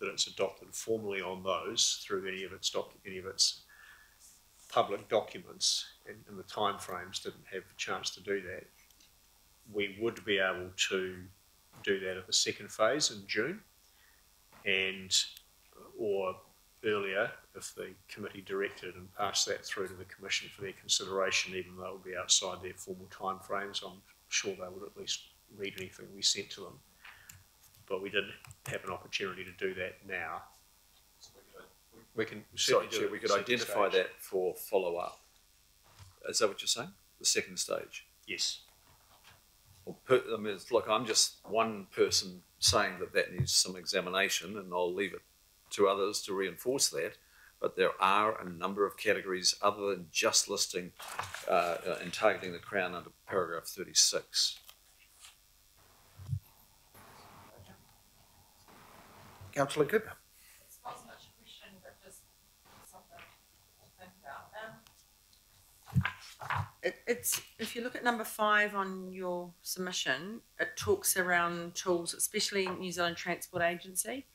that it's adopted formally on those through any of its public documents, and the timeframes didn't have a chance to do that. We would be able to do that at the second phase in June, or earlier if the committee directed and passed that through to the Commission for their consideration, even though it would be outside their formal timeframes. I'm sure they would at least read anything we sent to them. But we didn't have an opportunity to do that now. We can Sorry, certainly do Chair, it we at could the second identify stage. that for follow-up. Is that what you're saying? The second stage? Yes. Look, I'm just one person saying that needs some examination, and I'll leave it to others to reinforce that. But there are a number of categories other than just listing and targeting the Crown under paragraph 36. Councillor Cooper. It's not so much a question, but just something to think about. It's if you look at number 5 on your submission, it talks around tools, especially New Zealand Transport Agency.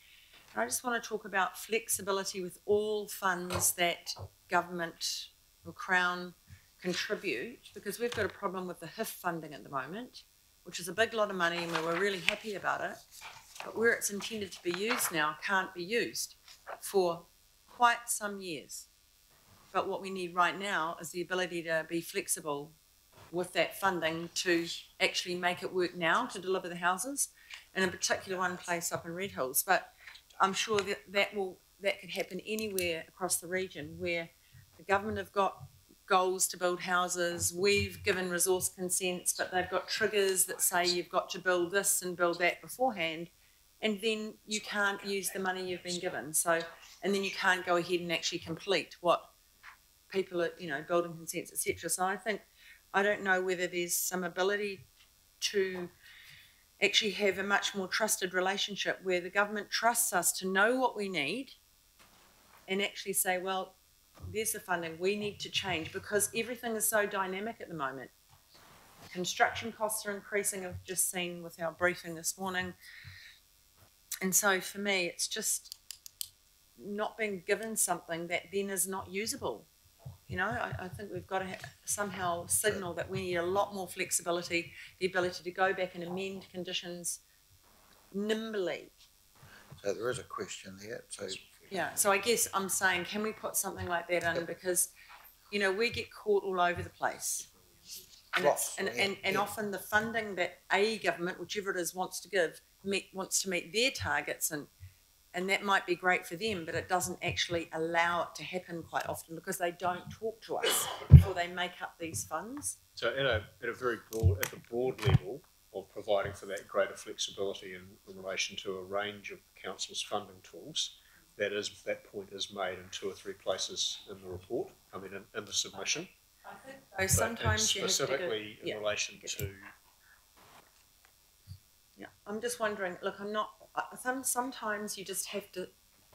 And I just want to talk about flexibility with all funds that government or Crown contribute, because we've got a problem with the HIF funding at the moment, which is a big lot of money, and we're really happy about it. But where it's intended to be used now can't be used for quite some years. But what we need right now is the ability to be flexible with that funding to actually make it work now to deliver the houses, and in particular one place up in Red Hills. But I'm sure that could happen anywhere across the region where the government have got goals to build houses, we've given resource consents, but they've got triggers that say you've got to build this and build that beforehand, and then you can't use the money you've been given. So, and then you can't go ahead and actually complete what people are, building consents, etc. So I don't know whether there's some ability to actually have a much more trusted relationship where the government trusts us to know what we need and actually say, well, there's the funding, we need to change, because everything is so dynamic at the moment. Construction costs are increasing, I've just seen with our briefing this morning. And so for me, it's just not being given something that then is not usable. I think we've got to somehow signal that we need a lot more flexibility, the ability to go back and amend conditions nimbly. So there is a question there. So I guess I'm saying, can we put something like that in? Because, we get caught all over the place. And often the funding that a government, whichever it is, wants to meet their targets, and that might be great for them, but it doesn't actually allow it to happen quite often because they don't talk to us before they make up these funds. So at the broad level of providing for that greater flexibility in relation to a range of council's funding tools, that point is made in 2 or 3 places in the report, in the submission. I think so. Sometimes you have to specifically in relation to. Yeah, I'm just wondering. Look, I'm not. Sometimes you just have to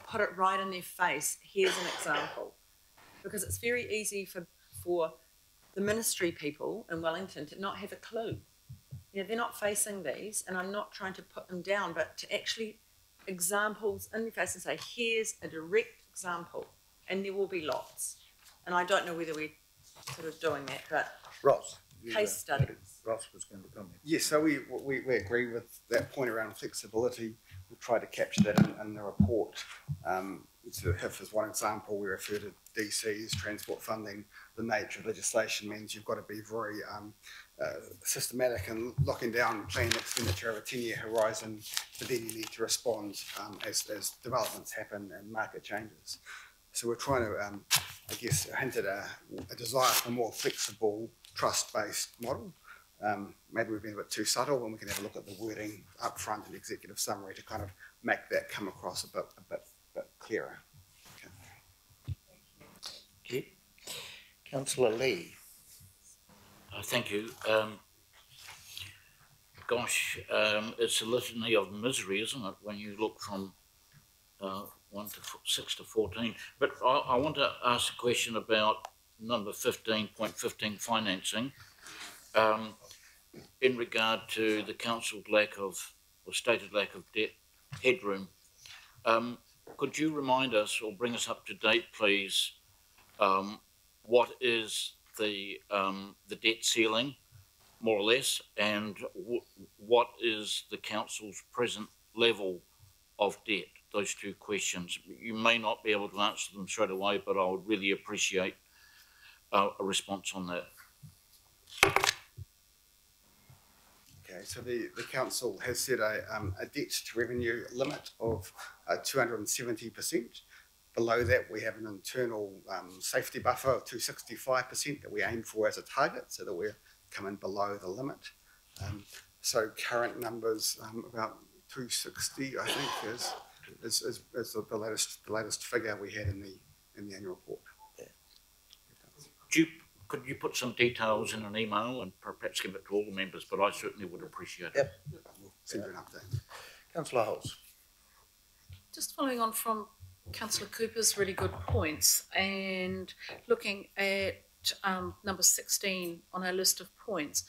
put it right in their face. Here's an example, because it's very easy for the ministry people in Wellington to not have a clue. They're not facing these, and I'm not trying to put them down, but to actually examples in their face and say, here's a direct example, and there will be lots. And I don't know whether we're sort of doing that, but Ross, case studies. Ross was going to comment. Yes, so we agree with that point around flexibility. We've tried to capture that in the report. HIF is one example. We refer to DCs, transport funding. The nature of legislation means you've got to be very systematic in locking down planned expenditure over a 10-year horizon, but then you need to respond as developments happen and market changes. So we're trying to, I guess, hint at a desire for a more flexible, trust-based model. Maybe we've been a bit too subtle, and we can have a look at the wording up front in the executive summary to kind of make that come across a bit clearer. Okay. Councillor Lee. Thank you. It's a litany of misery, isn't it, when you look from 1 to 6 to 14. But I want to ask a question about number 15.15 financing in regard to the council's lack of, or stated lack of debt headroom. Could you remind us or bring us up to date, please, what is the debt ceiling, more or less, and what is the council's present level of debt? Those two questions. You may not be able to answer them straight away, but I would really appreciate a response on that. Okay, so the council has set a debt to revenue limit of 270%. Below that, we have an internal safety buffer of 265% that we aim for as a target, so that we're coming below the limit. So current numbers about 260, I think, is the latest figure we had in the annual report. Could you put some details in an email and perhaps give it to all the members? But I certainly would appreciate it. We'll send you an update. Councillor Holmes. Just following on from Councillor Cooper's really good points, and looking at number 16 on our list of points,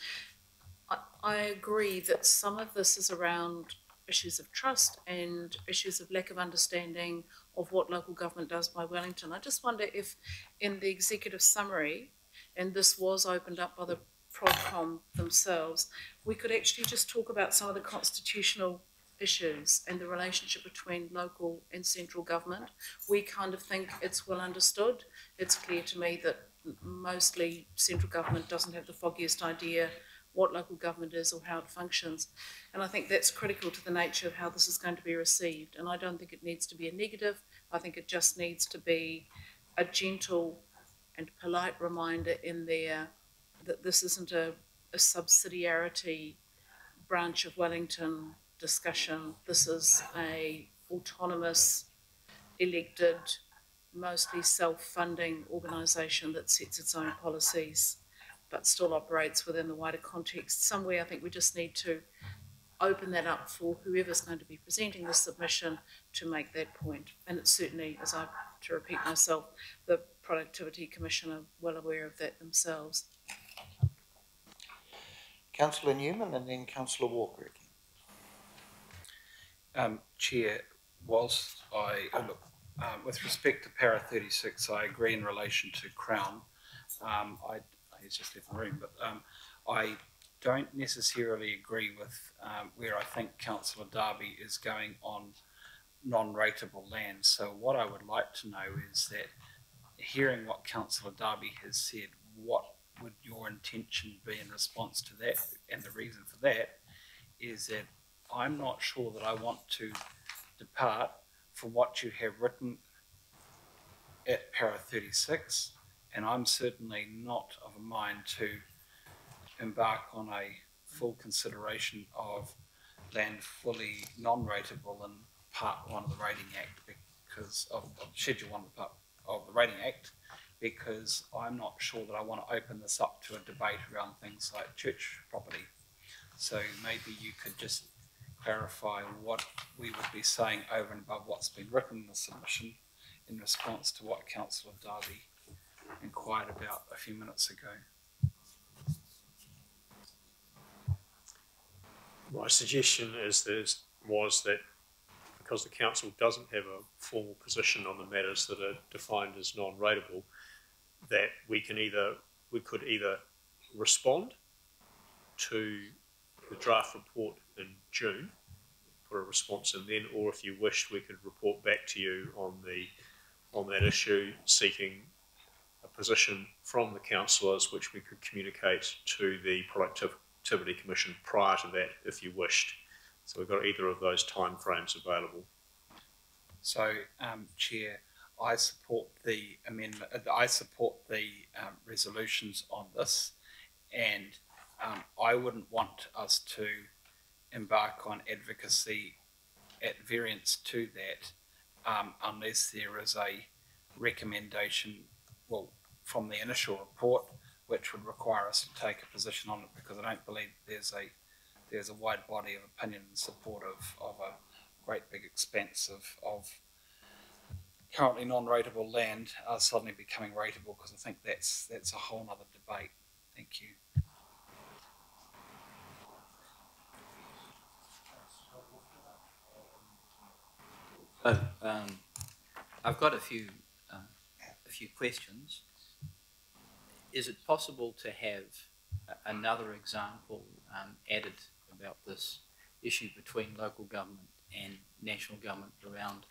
I agree that some of this is around issues of trust and issues of lack of understanding of what local government does by Wellington. I just wonder if in the executive summary, and this was opened up by the ProdCom themselves, we could actually just talk about some of the constitutional issues and the relationship between local and central government. We kind of think it's well understood. It's clear to me that mostly central government doesn't have the foggiest idea what local government is or how it functions. And I think that's critical to the nature of how this is going to be received. And I don't think it needs to be a negative. I think it just needs to be a gentle and polite reminder in there that this isn't a subsidiarity branch of Wellington discussion. This is a autonomous, elected, mostly self-funding organisation that sets its own policies but still operates within the wider context. Somewhere I think we just need to open that up for whoever's going to be presenting the submission to make that point. And it's certainly, as I have to repeat myself, the Productivity Commission are well aware of that themselves. Councillor Newman and then Councillor Walker again. Chair, whilst with respect to para 36, I agree in relation to Crown. He's just left the room, but I don't necessarily agree with where I think Councillor Darby is going on non-rateable land. So what I would like to know is that, hearing what Councillor Darby has said, what would your intention be in response to that? And the reason for that is that I'm not sure that I want to depart from what you have written at para 36, and I'm certainly not of a mind to embark on a full consideration of land fully non-rateable in Part 1 of the Rating Act, because of Schedule 1 of the Rating Act, because I'm not sure that I want to open this up to a debate around things like church property. So maybe you could just clarify what we would be saying over and above what's been written in the submission in response to what Councillor Darby inquired about a few minutes ago. My suggestion was that because the council doesn't have a formal position on the matters that are defined as non-rateable, that we could either respond to the draft report in June, put a response in then, or if you wished, we could report back to you on that issue, seeking a position from the councillors, which we could communicate to the Productivity Commission prior to that, if you wished. So we've got either of those timeframes available. So, Chair, I support the amendment. I support the resolutions on this, and I wouldn't want us to embark on advocacy at variance to that unless there is a recommendation, well, from the initial report, which would require us to take a position on it, because I don't believe there's a wide body of opinion in support of a great big expanse of currently non-rateable land suddenly becoming rateable, because I think that's a whole other debate. Thank you. I've got a few questions. Is it possible to have another example added about this issue between local government and national government around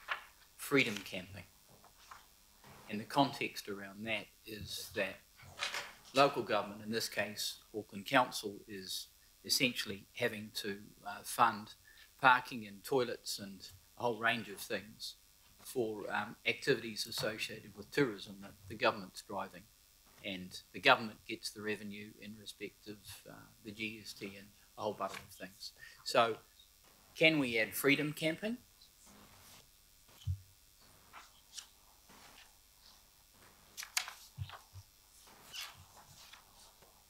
freedom camping? And the context around that is that local government, in this case Auckland Council, is essentially having to fund parking and toilets and a whole range of things for activities associated with tourism that the government's driving, and the government gets the revenue in respect of the GST and a whole bunch of things. So can we add freedom camping?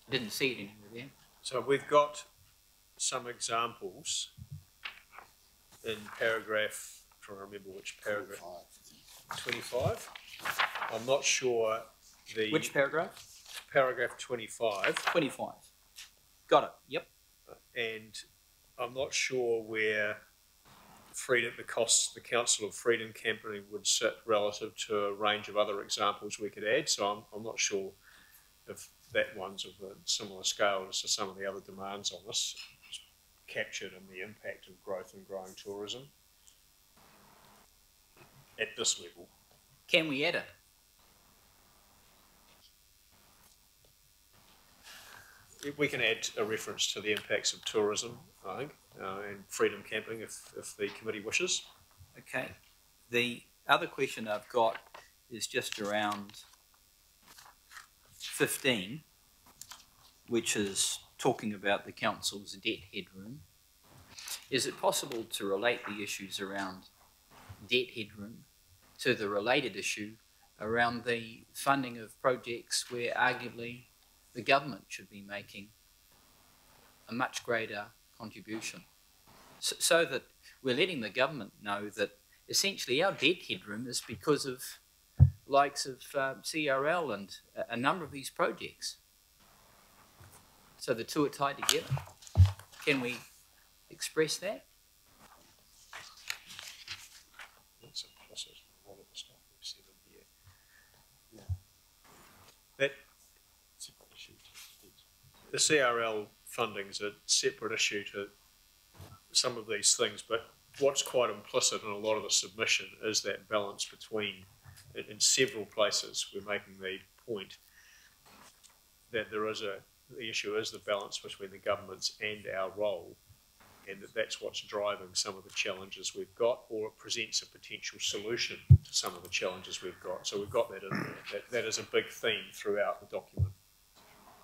I didn't see it anywhere there. So we've got some examples in paragraph, I'm trying to remember which paragraph. 25. I'm not sure the... Which paragraph? Paragraph 25. 25. Got it, yep. And I'm not sure where the costs, the Council of Freedom Camping would sit relative to a range of other examples we could add. So I'm not sure if that one's of a similar scale as to some of the other demands on us, captured in the impact of growth and growing tourism at this level. Can we add it? We can add a reference to the impacts of tourism, I think, and freedom camping if the committee wishes. Okay. The other question I've got is just around 15, which is talking about the council's debt headroom. Is it possible to relate the issues around debt headroom to the related issue around the funding of projects where arguably the government should be making a much greater contribution, so that we're letting the government know that essentially our debt headroom is because of likes of CRL and a number of these projects. So the two are tied together. Can we express that? That's implicit in a lot of the stuff we've said in here. Yeah. The CRL funding is a separate issue to some of these things, but what's quite implicit in a lot of the submission is that balance between, in several places, we're making the point that the issue is the balance between the government's and our role, and that's what's driving some of the challenges we've got, or it presents a potential solution to some of the challenges we've got. So we've got that in there. That is a big theme throughout the document.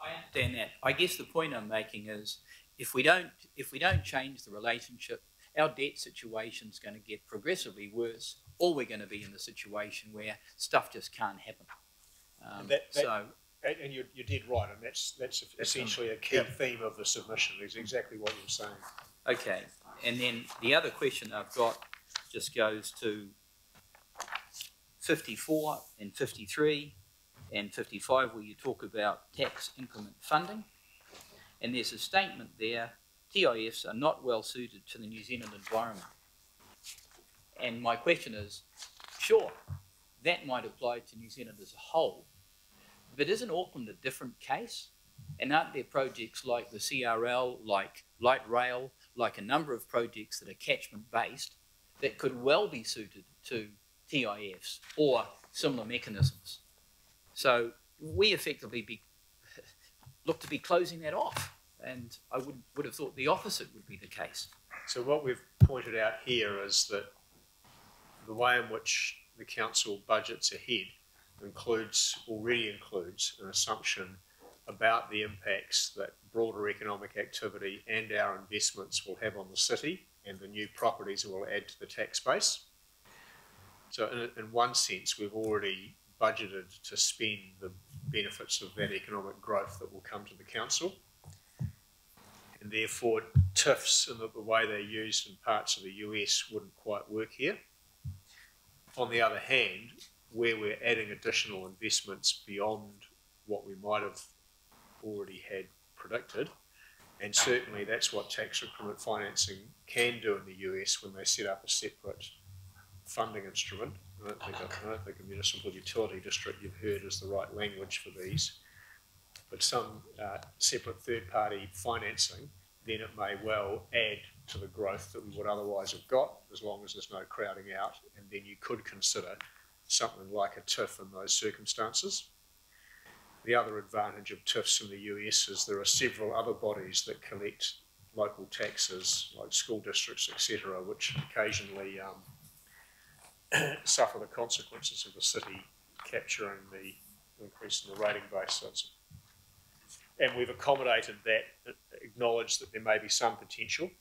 I understand that. I guess the point I'm making is if we don't change the relationship, our debt situation is going to get progressively worse, or we're going to be in the situation where stuff just can't happen. And you're dead right, and that's essentially a key theme of the submission, is exactly what you're saying. Okay, and then the other question I've got just goes to 54 and 53 and 55, where you talk about tax increment funding, and there's a statement there, TIFs are not well suited to the New Zealand environment. And my question is, sure, that might apply to New Zealand as a whole, but isn't Auckland a different case? And aren't there projects like the CRL, like light rail, like a number of projects that are catchment based that could well be suited to TIFs or similar mechanisms. So we effectively look to be closing that off, and I would have thought the opposite would be the case. So what we've pointed out here is that the way in which the council budgets ahead already includes an assumption about the impacts that broader economic activity and our investments will have on the city and the new properties it will add to the tax base. So in one sense, we've already budgeted to spend the benefits of that economic growth that will come to the council. And therefore, TIFs and the way they're used in parts of the US wouldn't quite work here. On the other hand, where we're adding additional investments beyond what we might have already had predicted, and certainly that's what tax increment financing can do in the US when they set up a separate funding instrument. I don't think a municipal utility district, you've heard, is the right language for these, but some separate third-party financing, then it may well add to the growth that we would otherwise have got, as long as there's no crowding out, and then you could consider something like a TIF in those circumstances. The other advantage of TIFs in the US is there are several other bodies that collect local taxes, like school districts, etc., which occasionally suffer the consequences of the city capturing the increase in the rating base. And we've accommodated that, acknowledged that there may be some potential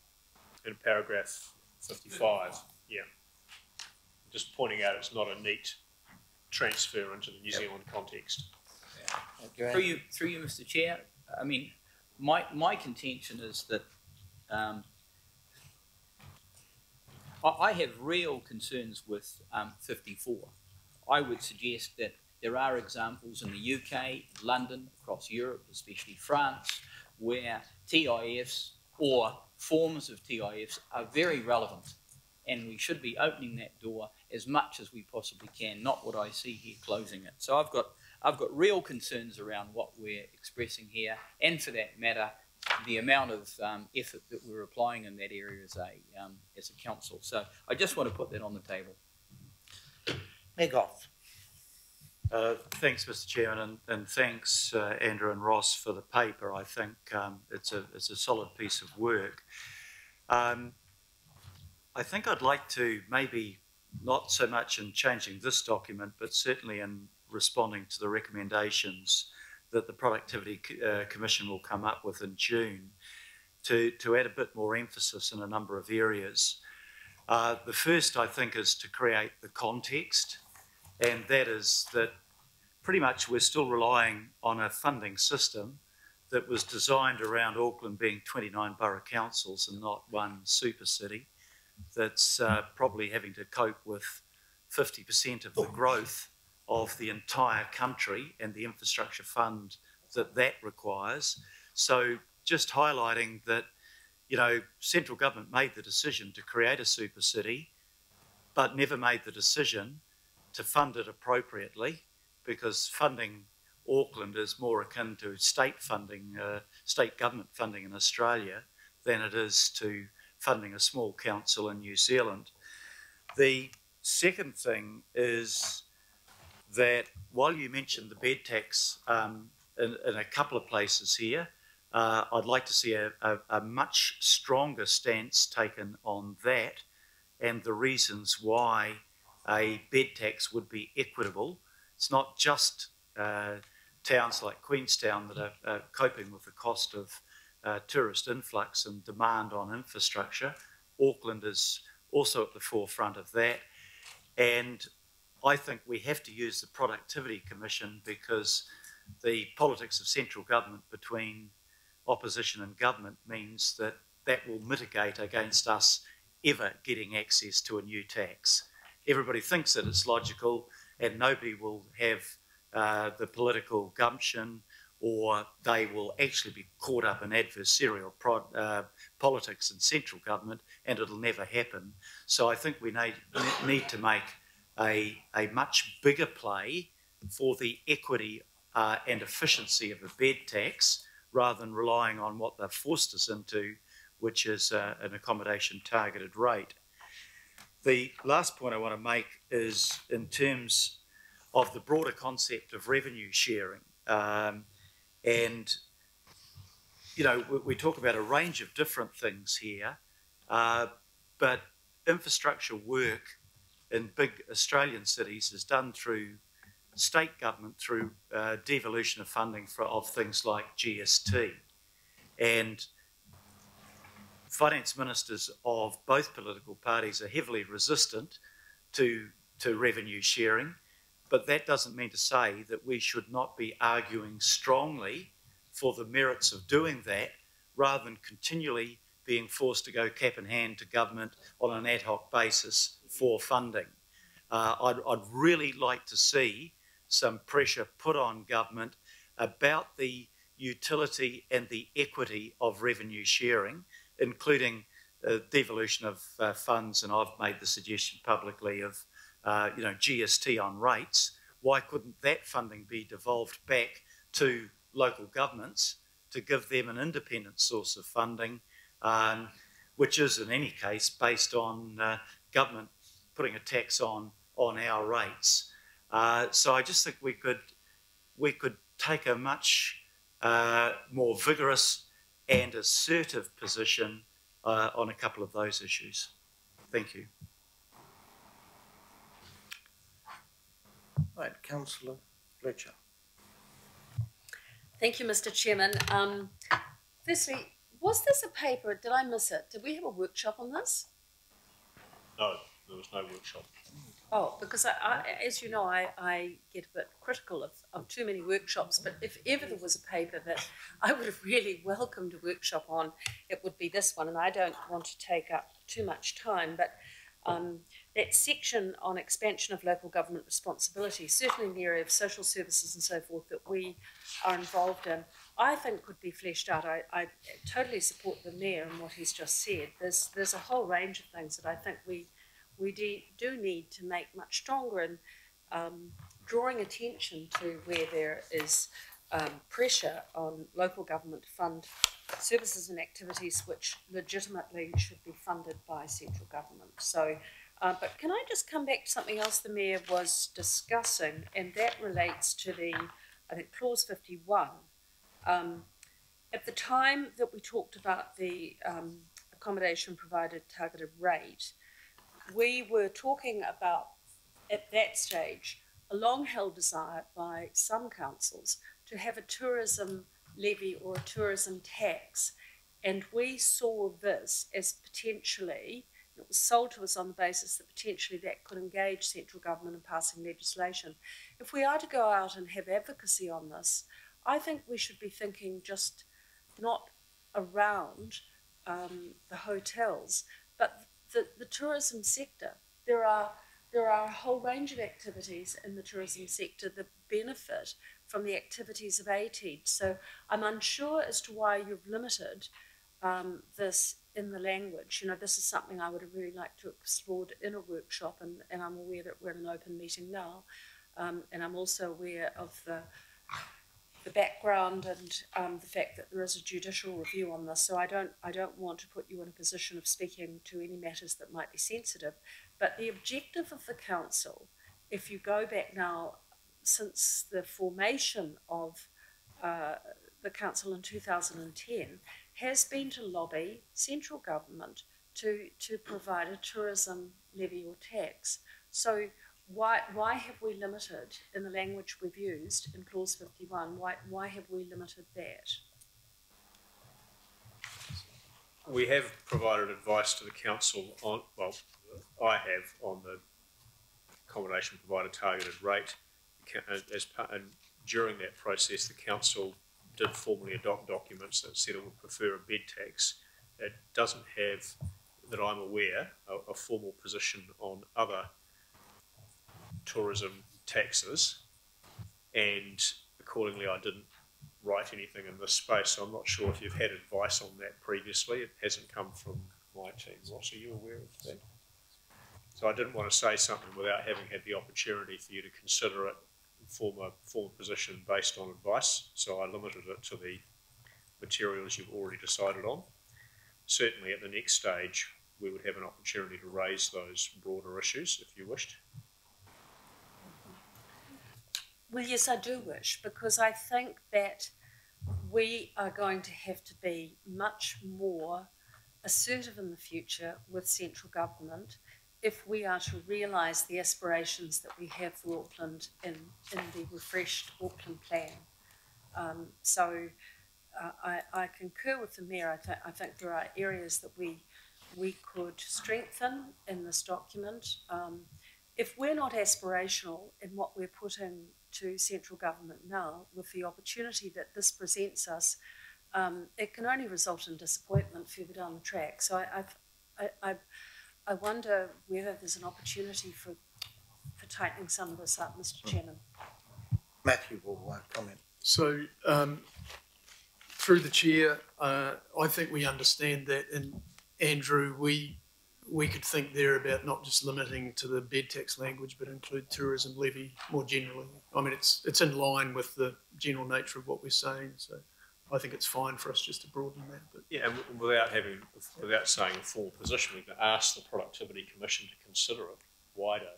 in paragraph 55. Yeah. Just pointing out it's not a neat transfer into the New Zealand context. Through you, Mr. Chair, I mean, my contention is that I have real concerns with 54. I would suggest that there are examples in the UK, London, across Europe, especially France, where TIFs or forms of TIFs are very relevant, and we should be opening that door as much as we possibly can, not what I see here closing it. So I've got real concerns around what we're expressing here, and for that matter, the amount of effort that we're applying in that area as a council. So I just want to put that on the table. Megoff. Thanks, Mr. Chairman, and thanks, Andrew and Ross, for the paper. I think it's a solid piece of work. I think I'd like to, maybe not so much in changing this document, but certainly in responding to the recommendations that the Productivity Commission will come up with in June, to add a bit more emphasis in a number of areas. The first, I think, is to create the context, and that is that pretty much we're still relying on a funding system that was designed around Auckland being 29 borough councils and not one super city, that's probably having to cope with 50% of the growth of the entire country and the infrastructure fund that requires. So just highlighting that, you know, central government made the decision to create a super city, but never made the decision to fund it appropriately, because funding Auckland is more akin to state funding, state government funding in Australia than it is to funding a small council in New Zealand. The second thing is that while you mentioned the bed tax in a couple of places here, I'd like to see a much stronger stance taken on that and the reasons why a bed tax would be equitable. It's not just towns like Queenstown that are coping with the cost of tourist influx and demand on infrastructure. Auckland is also at the forefront of that. And I think we have to use the Productivity Commission, because the politics of central government between opposition and government means that that will mitigate against us ever getting access to a new tax. Everybody thinks that it's logical, and nobody will have the political gumption, or they will actually be caught up in adversarial politics in central government, and it'll never happen. So I think we need to make a much bigger play for the equity and efficiency of a bed tax, rather than relying on what they've forced us into, which is an accommodation targeted rate. The last point I want to make is in terms of the broader concept of revenue sharing. And, you know, we talk about a range of different things here, but infrastructure work in big Australian cities is done through state government, through devolution of funding of things like GST. And finance ministers of both political parties are heavily resistant to revenue sharing, but that doesn't mean to say that we should not be arguing strongly for the merits of doing that, rather than continually being forced to go cap in hand to government on an ad hoc basis for funding. I'd really like to see some pressure put on government about the utility and the equity of revenue sharing, including devolution of funds, and I've made the suggestion publicly of GST on rates. Why couldn't that funding be devolved back to local governments to give them an independent source of funding, which is in any case based on government putting a tax on our rates. So I just think we could take a much more vigorous and assertive position on a couple of those issues. Thank you. Right, Councillor Fletcher. Thank you, Mr. Chairman. Firstly, was this a paper? Did I miss it? Did we have a workshop on this? No, there was no workshop. Oh, because as you know, I get a bit critical of too many workshops, but if ever there was a paper that I would have really welcomed a workshop on, it would be this one, and I don't want to take up too much time, but that section on expansion of local government responsibility, certainly in the area of social services and so forth that we are involved in, I think could be fleshed out. I totally support the Mayor and what he's just said. There's a whole range of things that I think we do need to make much stronger in drawing attention to where there is pressure on local government to fund services and activities which legitimately should be funded by central government. So, but can I just come back to something else the Mayor was discussing, and that relates to the, I think, clause 51. At the time that we talked about the accommodation provided targeted rate, we were talking about, at that stage, a long-held desire by some councils to have a tourism levy or a tourism tax. And we saw this as potentially, it was sold to us on the basis that potentially that could engage central government in passing legislation. If we are to go out and have advocacy on this, I think we should be thinking just not around the hotels, but the tourism sector. There are a whole range of activities in the tourism sector that benefit from the activities of ATID. So I'm unsure as to why you've limited this in the language. You know, this is something I would have really liked to explore in a workshop, and I'm aware that we're in an open meeting now, and I'm also aware of the background and the fact that there is a judicial review on this. So I don't want to put you in a position of speaking to any matters that might be sensitive. But the objective of the council, if you go back now since the formation of the council in 2010, has been to lobby central government to provide a tourism levy or tax. So why have we limited in the language we've used in clause 51? Why have we limited that? We have provided advice to the council on, well, I have, on the accommodation provided targeted rate. And during that process, the council did formally adopt documents that said it would prefer a bed tax. It doesn't have, that I'm aware, a formal position on other tourism taxes, and accordingly I didn't write anything in this space, so I'm not sure if you've had advice on that previously. It hasn't come from my team. Ross, are you aware of that? So I didn't want to say something without having had the opportunity for you to consider it and form a position based on advice, so I limited it to the materials you've already decided on. certainly at the next stage, we would have an opportunity to raise those broader issues if you wished. Well, yes, I do wish, because I think that we are going to have to be much more assertive in the future with central government if we are to realise the aspirations that we have for Auckland in the refreshed Auckland plan. I concur with the Mayor. I think there are areas that we could strengthen in this document. If we're not aspirational in what we're putting to central government now, with the opportunity that this presents us, it can only result in disappointment further down the track. So I wonder whether there's an opportunity for tightening some of this up, Mr. Chairman. Matthew will comment. So, through the chair, I think we understand that, and Andrew, we could think there about not just limiting to the bed tax language, but include tourism levy more generally. I mean, it's in line with the general nature of what we're saying, so I think it's fine for us just to broaden that. But yeah, and without saying a full position, we could ask the Productivity Commission to consider it wider.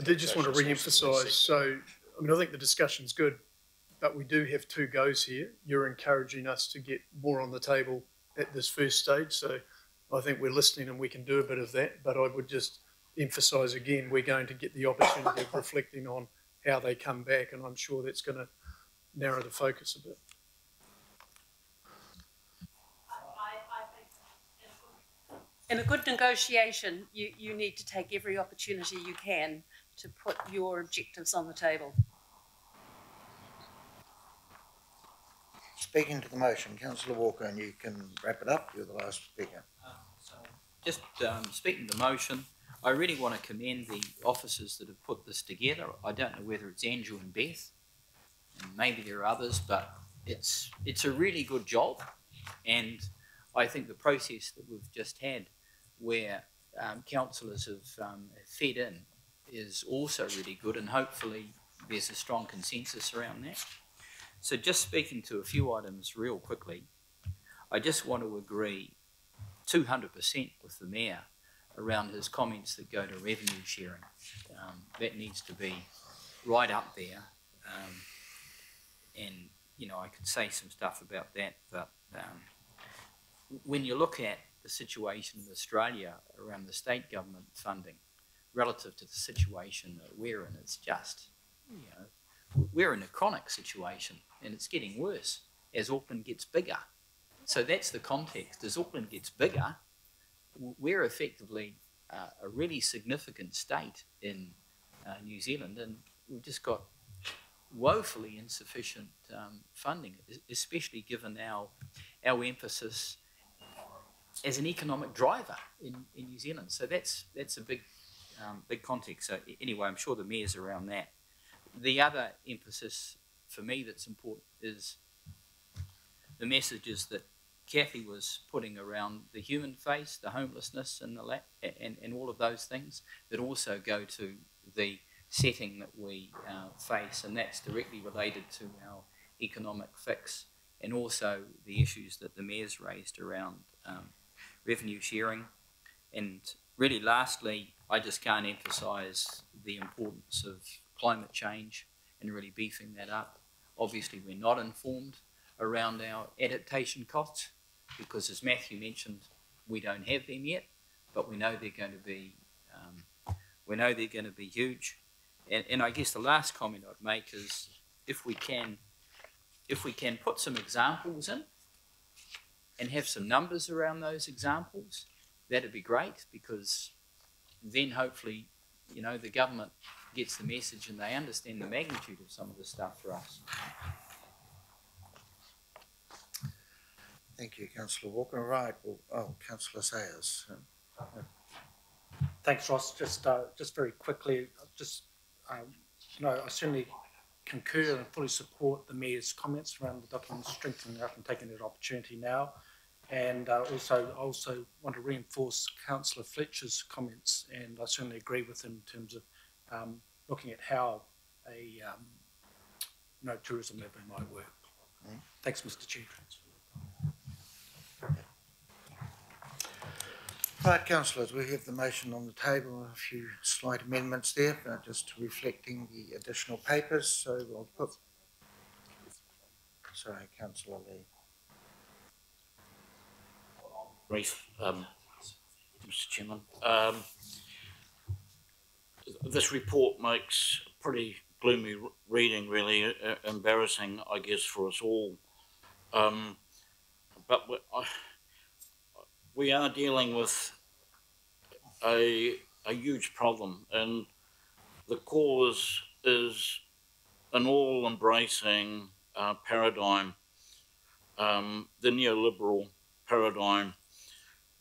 I did just want to re-emphasise, so, I mean, I think the discussion's good, but we do have two goes here. You're encouraging us to get more on the table at this first stage, so I think we're listening and we can do a bit of that, but I would just emphasise again, we're going to get the opportunity of reflecting on how they come back, and I'm sure that's going to narrow the focus a bit. In a good negotiation, you need to take every opportunity you can to put your objectives on the table. Speaking to the motion, Councillor Walker, and you can wrap it up. You're the last speaker. Just speaking to the motion, I really want to commend the officers that have put this together. I don't know whether it's Andrew and Beth, and maybe there are others, but it's a really good job, and I think the process that we've just had, where councillors have fed in, is also really good, and hopefully there's a strong consensus around that. So just speaking to a few items real quickly, I just want to agree 200% with the Mayor around his comments that go to revenue sharing. That needs to be right up there. And, you know, I could say some stuff about that, but when you look at the situation in Australia around the state government funding relative to the situation that we're in, it's just, you know, we're in a chronic situation and it's getting worse as Auckland gets bigger. So that's the context. As Auckland gets bigger, we're effectively a really significant state in New Zealand, and we've just got woefully insufficient funding, especially given our emphasis as an economic driver in New Zealand. So that's a big context. So anyway, I'm sure the Mayor's around that. The other emphasis for me that's important is the messages that Kathy was putting around the human face, the homelessness and and all of those things that also go to the setting that we face, and that's directly related to our economic fix, and also the issues that the Mayor's raised around revenue sharing. And really lastly, I just can't emphasise the importance of climate change and really beefing that up. Obviously we're not informed around our adaptation costs, because as Matthew mentioned, we don't have them yet, but we know they're going to be huge. And I guess the last comment I'd make is if we can put some examples in and have some numbers around those examples, that'd be great, because then hopefully, you know, the government gets the message and they understand the magnitude of some of the stuff for us. Thank you, Councillor Walker. Right, well, Councillor Sayers. Thanks, Ross. Just very quickly, I certainly concur and fully support the Mayor's comments around the document strengthening up and taking that opportunity now. And I also want to reinforce Councillor Fletcher's comments, and I certainly agree with him in terms of looking at how a tourism levy might work. Thanks, Mr. Chair. Right, councillors, we have the motion on the table, a few slight amendments there, just reflecting the additional papers, so we'll put... Sorry, councillor Lee. Brief, Mr. Chairman. This report makes pretty gloomy reading, really embarrassing, I guess, for us all. But we are dealing with a huge problem, and the cause is an all-embracing paradigm, the neoliberal paradigm,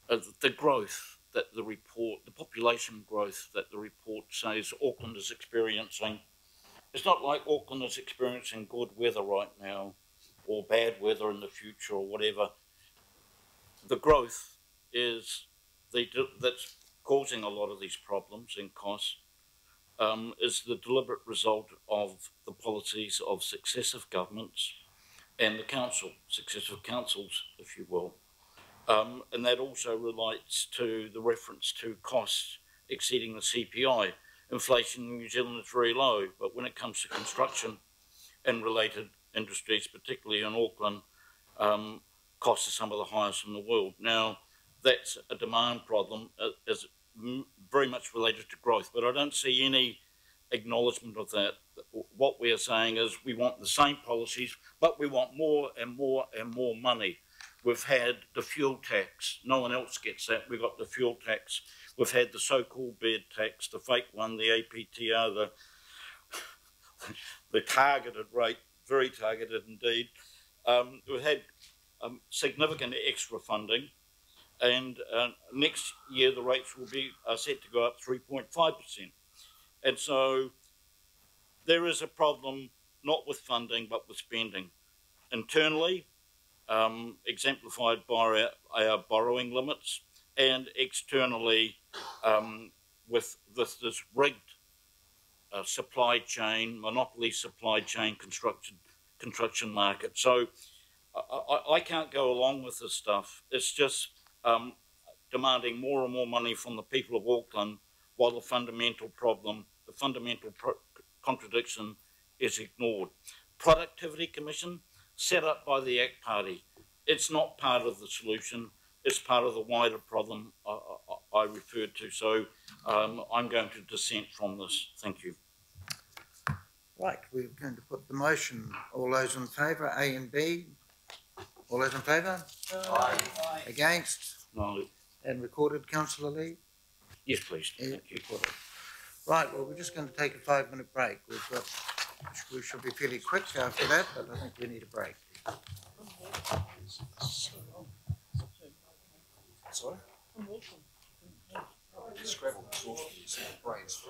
the growth that the report, the population growth that the report says Auckland is experiencing. It's not like Auckland is experiencing good weather right now, or bad weather in the future, or whatever. The growth is that's causing a lot of these problems and costs, is the deliberate result of the policies of successive governments and the council, successive councils, if you will. And that also relates to the reference to costs exceeding the CPI. Inflation in New Zealand is very low, but when it comes to construction and related industries, particularly in Auckland, costs are some of the highest in the world. Now, that's a demand problem, is very much related to growth, but I don't see any acknowledgement of that. What we are saying is we want the same policies, but we want more and more and more money. We've had the fuel tax. No one else gets that. We've got the fuel tax. We've had the so-called bed tax, the fake one, the APTR, the targeted rate, very targeted indeed. We've had significant extra funding, and next year the rates will be set to go up 3.5%. And so there is a problem not with funding but with spending. Internally, exemplified by our borrowing limits, and externally with this rigged supply chain, monopoly supply chain construction market. So I can't go along with this stuff. It's just demanding more and more money from the people of Auckland, while the fundamental problem, the fundamental contradiction is ignored. Productivity Commission, set up by the ACT Party. It's not part of the solution. It's part of the wider problem I referred to. So I'm going to dissent from this. Thank you. Right, we're going to put the motion. All those in favour, A and B? All those in favour? Aye. Against? No. And recorded, councillor Lee? Yes, please. Thank you. Right, well, we're just going to take a 5-minute break. We should be fairly quick after that, but I think we need a break. Sorry? Scrabble, brains.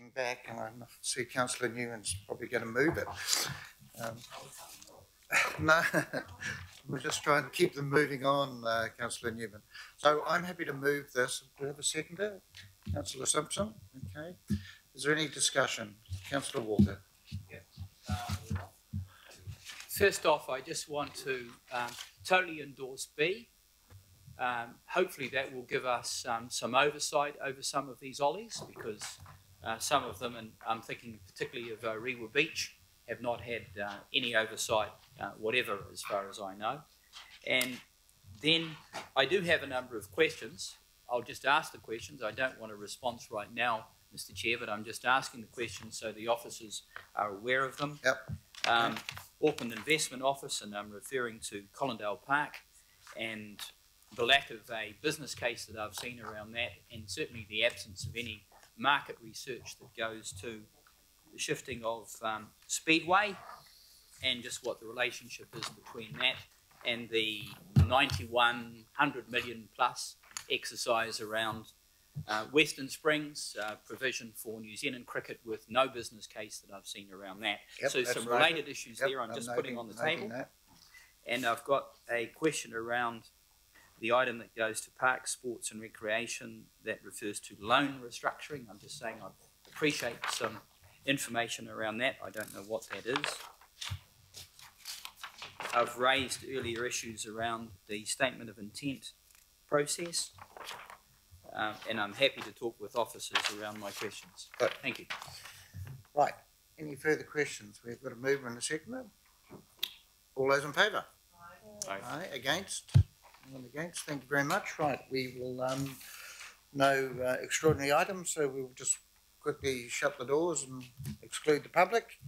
stepping back, and I see Councillor Newman's probably going to move it. No, we're just trying to keep them moving on, Councillor Newman. So I'm happy to move this. Do we have a seconder? Councillor Simpson, okay. Is there any discussion? Councillor Walker. First off, I just want to totally endorse B. Hopefully that will give us some oversight over some of these ollies, because some of them, and I'm thinking particularly of Rewa Beach, have not had any oversight whatever, as far as I know. And then I do have a number of questions. I'll just ask the questions. I don't want a response right now, Mr. Chair, but I'm just asking the questions so the officers are aware of them. Yep. Auckland Investment Office, and I'm referring to Collindale Park, and the lack of a business case that I've seen around that, and certainly the absence of any market research that goes to the shifting of Speedway, and just what the relationship is between that and the 9100 million plus exercise around Western Springs, provision for New Zealand cricket, with no business case that I've seen around that. Yep, so some related issues there I'm just putting on the table. That. And I've got a question around the item that goes to Parks, Sports and Recreation that refers to loan restructuring. I'm just saying I appreciate some information around that. I don't know what that is. I've raised earlier issues around the statement of intent process, and I'm happy to talk with officers around my questions. Good. Thank you. Right. Any further questions? We've got a mover and a seconder. All those in favour? Aye. Aye. Against? Anyone against? Thank you very much. Right. We will no extraordinary items, so we'll just quickly shut the doors and exclude the public.